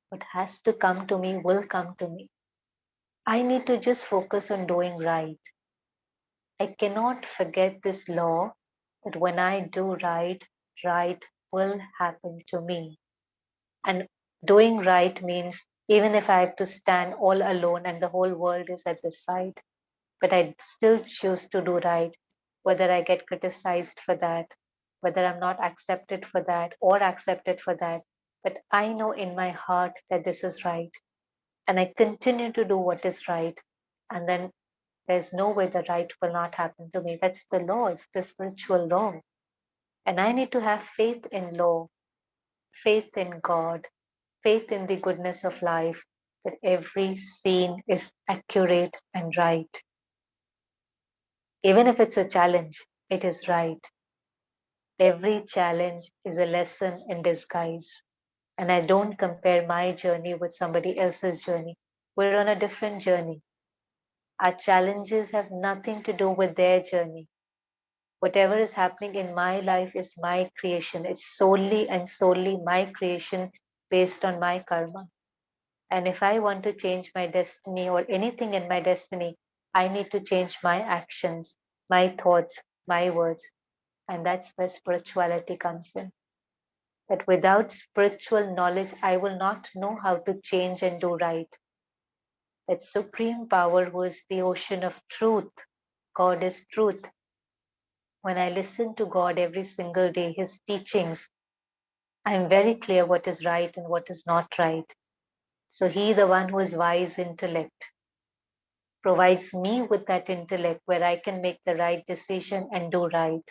what has to come to me will come to me. I need to just focus on doing right. I cannot forget this law that when I do right, right will happen to me. And doing right means even if I have to stand all alone and the whole world is at the side, but I still choose to do right, whether I get criticized for that, whether I'm not accepted for that or accepted for that. But I know in my heart that this is right, and I continue to do what is right. And then there's no way the right will not happen to me. That's the law, it's the spiritual law. And I need to have faith in law, faith in God, faith in the goodness of life, that every scene is accurate and right. Even if it's a challenge, it is right. Every challenge is a lesson in disguise. And I don't compare my journey with somebody else's journey. We're on a different journey. Our challenges have nothing to do with their journey. Whatever is happening in my life is my creation. It's solely and solely my creation based on my karma. And if I want to change my destiny or anything in my destiny, I need to change my actions, my thoughts, my words. And that's where spirituality comes in. That without spiritual knowledge, I will not know how to change and do right. That supreme power who is the ocean of truth. God is truth. When I listen to God every single day, His teachings, I am very clear what is right and what is not right. So He, the one who is wise intellect, provides me with that intellect where I can make the right decision and do right.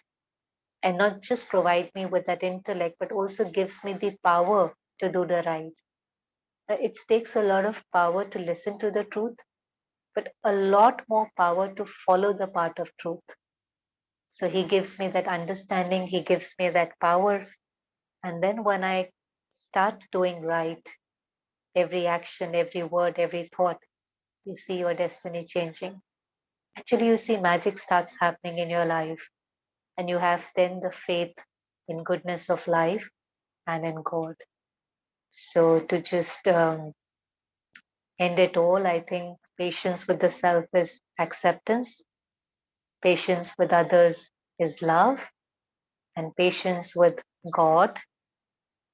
And not just provide me with that intellect, but also gives me the power to do the right. It takes a lot of power to listen to the truth, but a lot more power to follow the path of truth. So He gives me that understanding, He gives me that power. And then when I start doing right, every action, every word, every thought, you see your destiny changing. Actually, you see magic starts happening in your life, and you have then the faith in goodness of life and in God. So to just end it all, I think patience with the self is acceptance, patience with others is love, and patience with God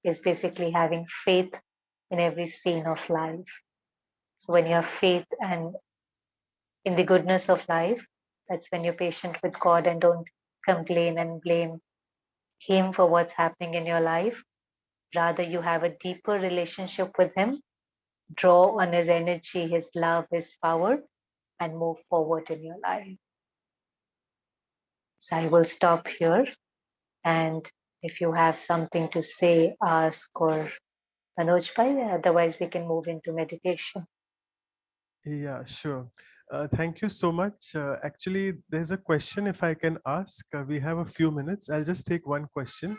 is basically having faith in every scene of life. So when you have faith and in the goodness of life, that's when you're patient with God and don't complain and blame Him for what's happening in your life. Rather, you have a deeper relationship with Him, draw on His energy, His love, His power, and move forward in your life. So I will stop here. And if you have something to say, ask or Manoj Bhai, otherwise we can move into meditation. Yeah, sure. Thank you so much. Actually, there's a question if I can ask. We have a few minutes. I'll just take one question.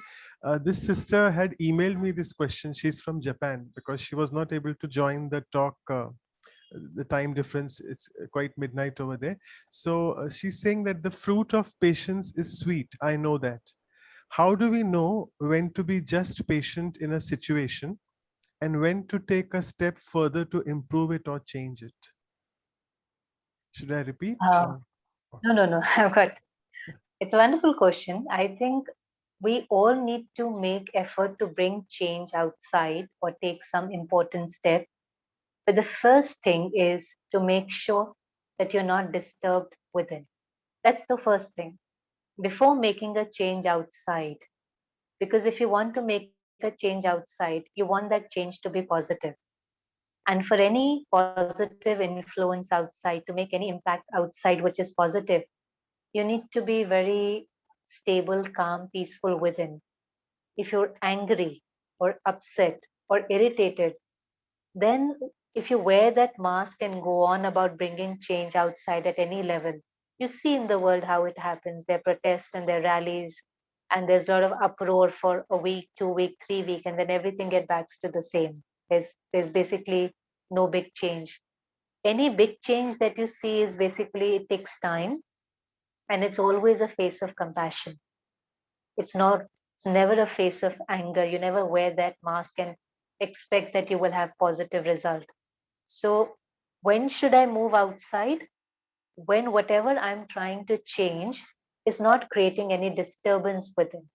This sister had emailed me this question. She's from Japan because she was not able to join the talk. The time difference, it's quite midnight over there. So she's saying that the fruit of patience is sweet. I know that. How do we know when to be just patient in a situation and when to take a step further to improve it or change it? Should I repeat? Uh, Or no, okay. no, no. I've got it's a wonderful question. I think we all need to make effort to bring change outside or take some important step. But the first thing is to make sure that you're not disturbed within. That's the first thing. Before making a change outside, because if you want to make a change outside, you want that change to be positive. And for any positive influence outside, to make any impact outside which is positive, you need to be very stable, calm, peaceful within. If you're angry or upset or irritated, then if you wear that mask and go on about bringing change outside at any level, you see in the world how it happens. There are protests and there are rallies. and there's a lot of uproar for a week, 2 week, 3 week, and then everything get back to the same. There's basically no big change. Any big change that you see is basically it takes time, and it's always a face of compassion. It's not, it's never a face of anger. You never wear that mask and expect that you will have positive result. So when should I move outside? When whatever I'm trying to change is not creating any disturbance within.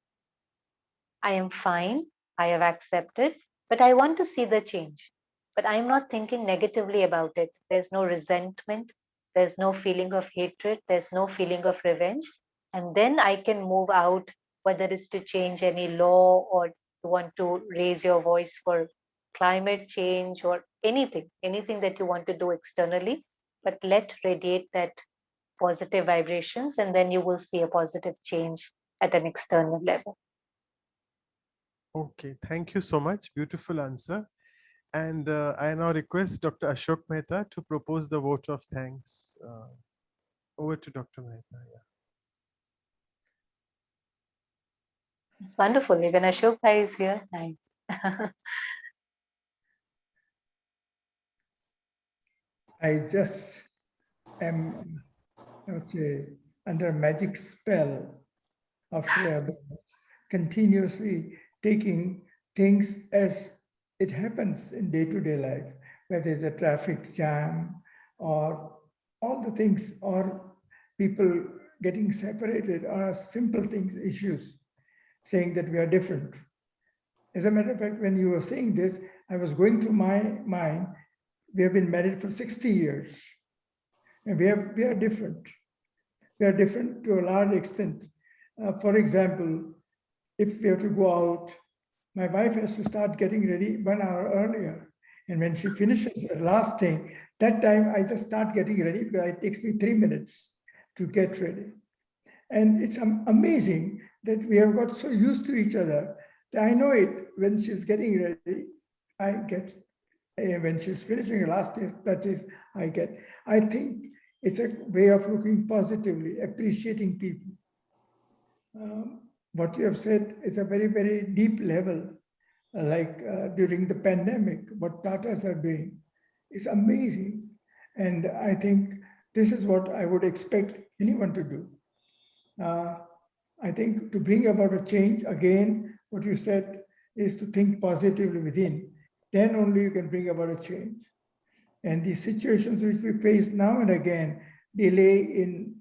I am fine, I have accepted, but I want to see the change. But I am not thinking negatively about it. There's no resentment, there's no feeling of hatred, there's no feeling of revenge. And then I can move out, whether it's to change any law or you want to raise your voice for climate change or anything that you want to do externally. But let radiate that positive vibrations, and then you will see a positive change at an external level. Okay, thank you so much. Beautiful answer. And I now request Dr. Ashok Mehta to propose the vote of thanks. Over to Dr. Mehta. Yeah. It's wonderful. Even Ashok Bhai is here. Nice. I just am, I would say, under a magic spell of Shreya, continuously taking things as it happens in day-to-day life, whether there's a traffic jam or all the things, or people getting separated, or simple things, issues, saying that we are different. As a matter of fact, when you were saying this, I was going through my mind, we have been married for 60 years, and we are different. We are different to a large extent. For example, if we have to go out, my wife has to start getting ready 1 hour earlier. And when she finishes the last thing, that time I just start getting ready because it takes me 3 minutes to get ready. And it's amazing that we have got so used to each other that I know it when she's getting ready, I get, when she's finishing the last test, that is, I get. I think it's a way of looking positively, appreciating people. What you have said is a very, very deep level, like during the pandemic, what Tatas are doing is amazing. And I think this is what I would expect anyone to do. I think to bring about a change, again, what you said is to think positively within. Then only you can bring about a change. And the situations which we face now and again, delay in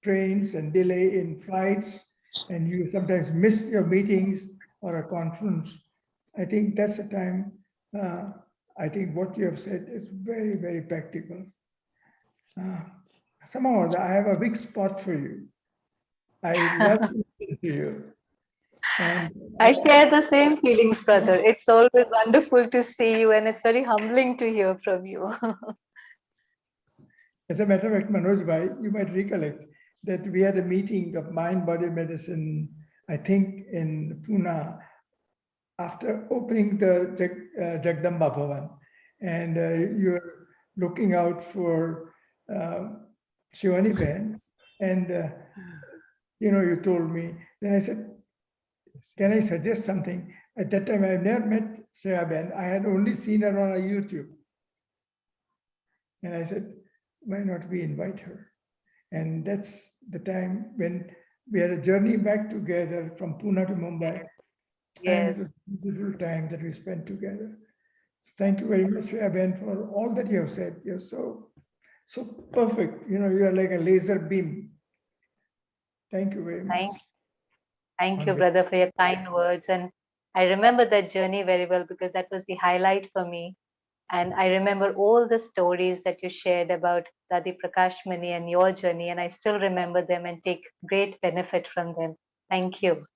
trains and delay in flights, and you sometimes miss your meetings or a conference, I think that's a time, I think what you have said is very, very practical. Somehow I have a big spot for you. I love to listen to you. And I share the same feelings, brother. It's always wonderful to see you, and it's very humbling to hear from you. as a matter of fact, Manoj Bhai, you might recollect that we had a meeting of mind-body medicine, I think in Pune, after opening the Jagdamba Bhavan. And you're looking out for Shivani Ben. And, you told me, then I said, can I suggest something? At that time, I had never met Shreya Ben. I had only seen her on a YouTube. And I said, why not we invite her? And that's the time when we had a journey back together from Pune to Mumbai. And it Yes. was a beautiful time that we spent together. So thank you very much, Shreya Ben, for all that you have said. You're so perfect. You are like a laser beam. Thank you very much. Thank Thank you, On brother, for your kind words. And I remember that journey very well because that was the highlight for me. And I remember all the stories that you shared about Dadi Prakashmani and your journey, and I still remember them and take great benefit from them. Thank you.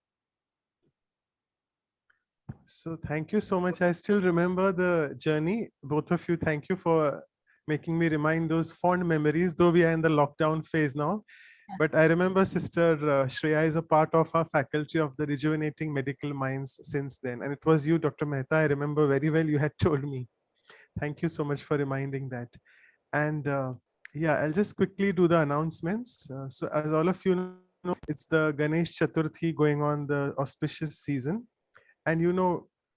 So thank you so much. I still remember the journey. Both of you, thank you for making me remind those fond memories, though we are in the lockdown phase now. But I remember Sister Shreya is a part of our faculty of the Rejuvenating Medical Minds since then. And it was you, Dr. Mehta. I remember very well you had told me. Thank you so much for reminding that. And yeah, I'll just quickly do the announcements. So as all of you know, it's the Ganesh Chaturthi going on, the auspicious season. And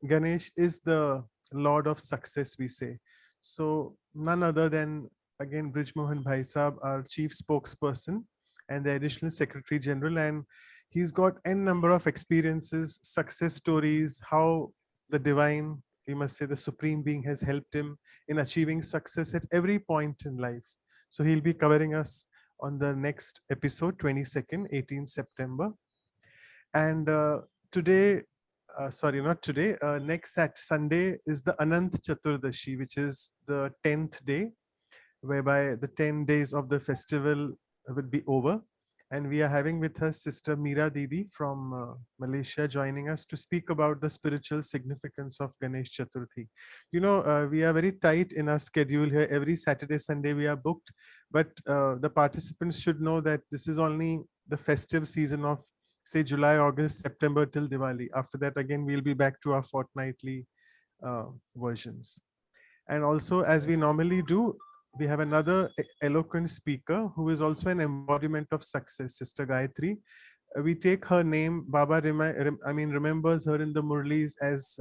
Ganesh is the lord of success, we say. So none other than, again, Brij Mohan Bhai Saab, our chief spokesperson and the additional secretary general. And he's got n number of experiences, success stories, how the divine, we must say the supreme being, has helped him in achieving success at every point in life. So he'll be covering us on the next episode, 22nd, 18th September. And today, sorry, not today, next Sunday is the Anant Chaturdashi, which is the 10th day, whereby the 10 days of the festival will be over. And we are having with us Sister Meera Didi from Malaysia joining us to speak about the spiritual significance of Ganesh Chaturthi. We are very tight in our schedule here. Every Saturday, Sunday, we are booked. But the participants should know that this is only the festive season of, say, July, August, September till Diwali. After that, again, we'll be back to our fortnightly versions. And also, as we normally do, we have another eloquent speaker who is also an embodiment of success, Sister Gayatri. We take her name, Baba remembers her in the Murlis as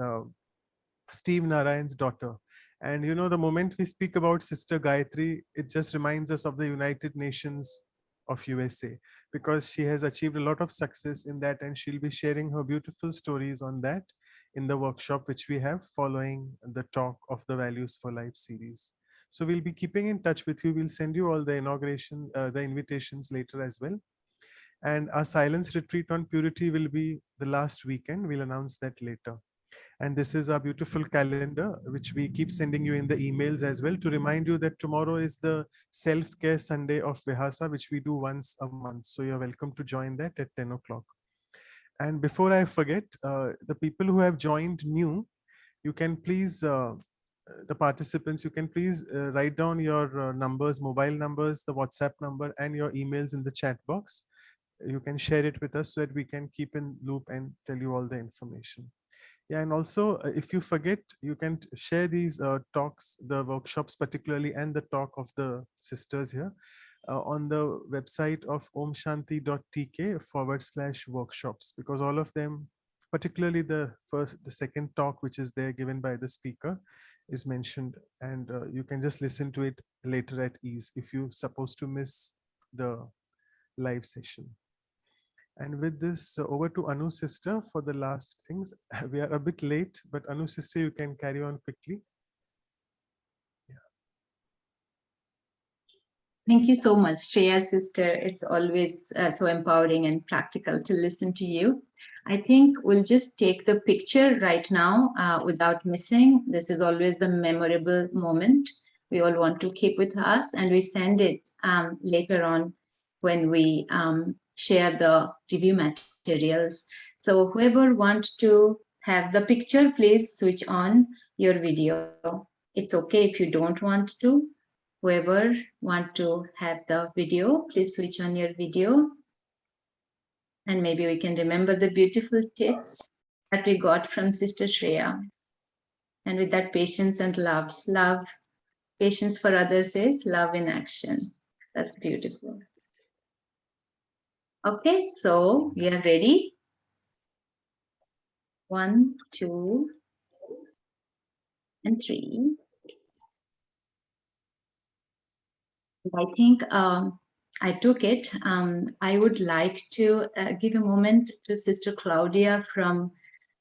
Steve Narayan's daughter. And the moment we speak about Sister Gayatri, it just reminds us of the United Nations of USA, because she has achieved a lot of success in that, and she'll be sharing her beautiful stories on that in the workshop which we have following the talk of the Values for Life series. So we'll be keeping in touch with you. We'll send you all the invitations later as well. And our silence retreat on purity will be the last weekend. We'll announce that later. And this is our beautiful calendar, which we keep sending you in the emails as well, to remind you that tomorrow is the self-care Sunday of Vihasa, which we do once a month. So you're welcome to join that at 10 o'clock. And before I forget, the people who have joined new, you can please, the participants, you can please write down your numbers, mobile numbers, the WhatsApp number, and your emails in the chat box. You can share it with us so that we can keep in loop and tell you all the information. Yeah, and also, if you forget, you can share these talks, the workshops particularly, and the talk of the sisters here on the website of omshanti.tk/workshops, because all of them, particularly the second talk, which is there given by the speaker, is mentioned, and you can just listen to it later at ease if you supposed to miss the live session. And with this, over to Anu sister for the last things. We are a bit late, but Anu sister, you can carry on quickly. Thank you so much, Shreya sister. It's always so empowering and practical to listen to you. I think we'll just take the picture right now without missing. This is always the memorable moment we all want to keep with us, and we send it later on when we share the review materials. So whoever wants to have the picture, please switch on your video. It's okay if you don't want to. Whoever want to have the video, please switch on your video. And maybe we can remember the beautiful tips that we got from Sister Shreya. And with that, patience and love. Love, patience for others is love in action. That's beautiful. Okay, so we are ready. 1, 2, and 3. I think I took it. I would like to give a moment to Sister Claudia from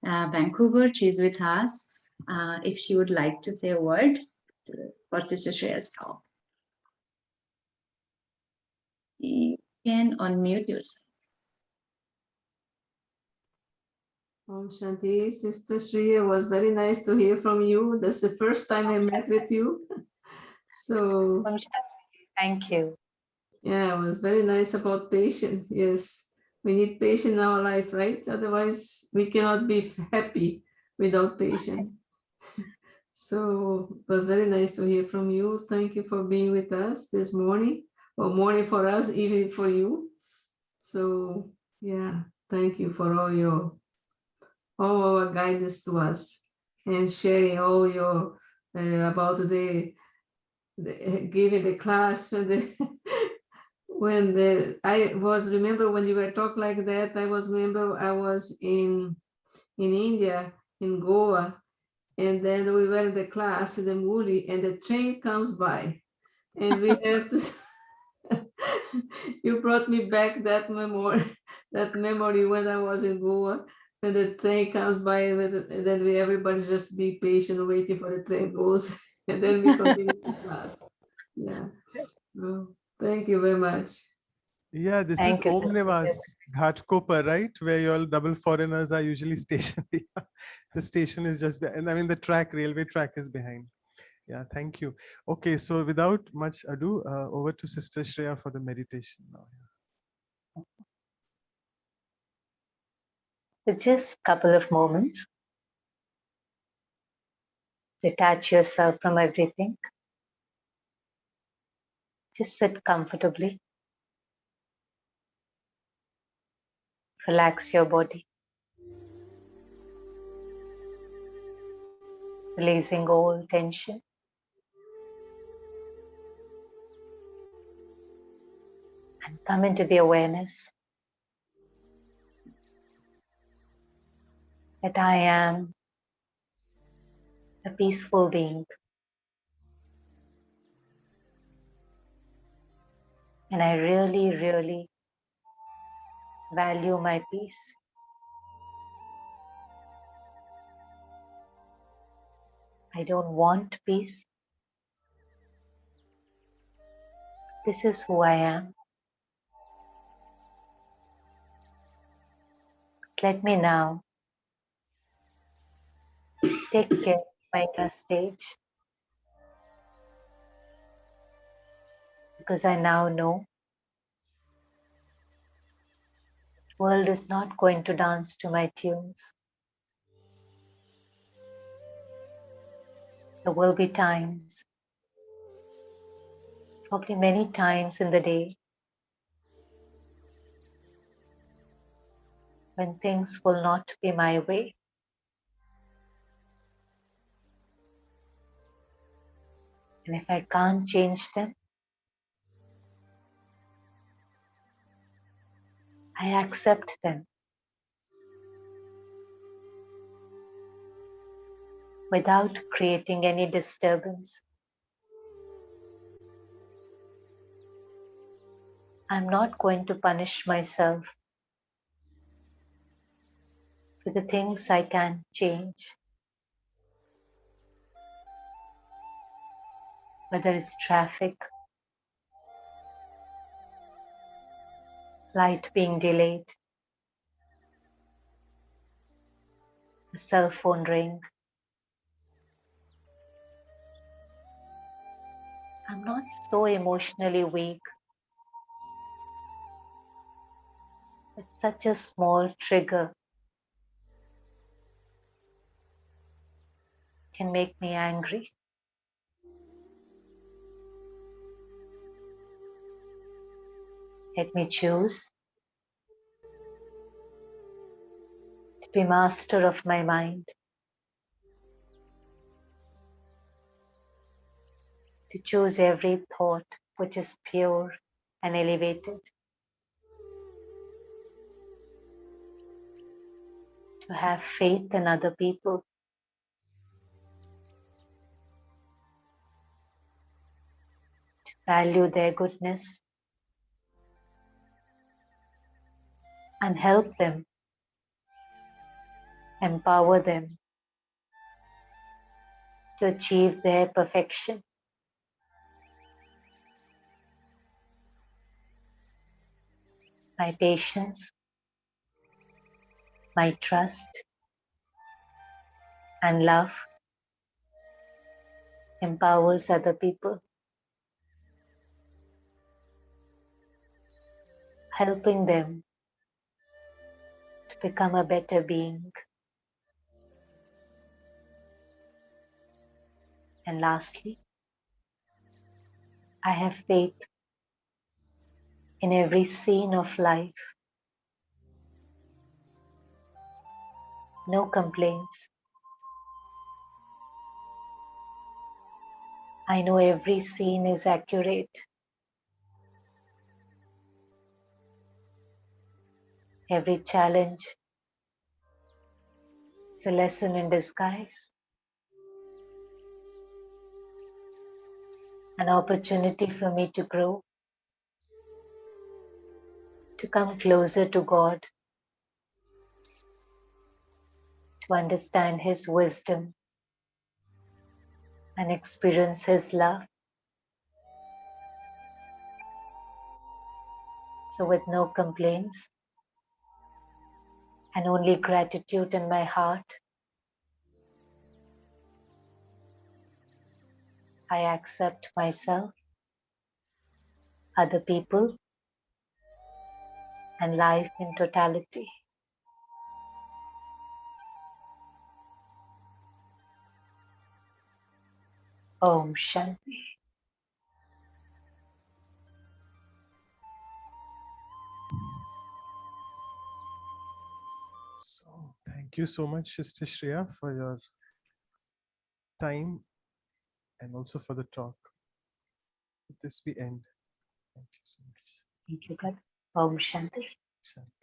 Vancouver. She's with us. If she would like to say a word for Sister Shreya's talk. You can unmute yourself. Om Shanti, Sister Shreya, it was very nice to hear from you. That's the first time I met with you. So, Om Shanti. Thank you. yeah, it was very nice about patience. Yes, we need patience in our life, right? Otherwise, we cannot be happy without patience. So, it was very nice to hear from you. Thank you for being with us this morning, or morning for us, evening for you. So, yeah, thank you for all our guidance to us and sharing all your about the giving the class when remember when you were talking like that, I was in India, in Goa, and then we were in the class in the movie, and the train comes by, and we have to. You brought me back that memory, that memory when I was in Goa, and the train comes by, and then everybody just be patient, waiting for the train goes, and then we continue the class. Yeah. Well, thank you very much. Yeah, this is Thank you, Om Sister Shreya. Nivas Ghatkopar, right? Where your double foreigners are usually stationed. Yeah. The station is just, and I mean the track, railway track is behind. Yeah, thank you. Okay, so without much ado, over to Sister Shreya for the meditation now. So just couple of moments. Detach yourself from everything. Just sit comfortably. Relax your body, releasing all tension. And come into the awareness that I am a peaceful being. And I really, really value my peace. I don't want peace. This is who I am. Let me now take care of my inner stage, because I now know the world is not going to dance to my tunes. There will be times, probably many times in the day, when things will not be my way. And if I can't change them, I accept them without creating any disturbance. I'm not going to punish myself for the things I can't change, whether it's traffic, flight being delayed, a cell phone ring. I'm not so emotionally weak that such a small trigger can make me angry. Let me choose to be master of my mind, to choose every thought which is pure and elevated, to have faith in other people, to value their goodness and help them, empower them to achieve their perfection. My patience, my trust, and love empowers other people, helping them to become a better being. And lastly, I have faith in every scene of life. No complaints. I know every scene is accurate. Every challenge is a lesson in disguise, an opportunity for me to grow, to come closer to God, to understand His wisdom and experience His love. So, with no complaints and only gratitude in my heart, I accept myself, other people, and life in totality. Om Shanti. So thank you so much, Sister Shreya, for your time and also for the talk. With this we end. Thank you so much. Thank you, brother. Om Shanti. Shanti.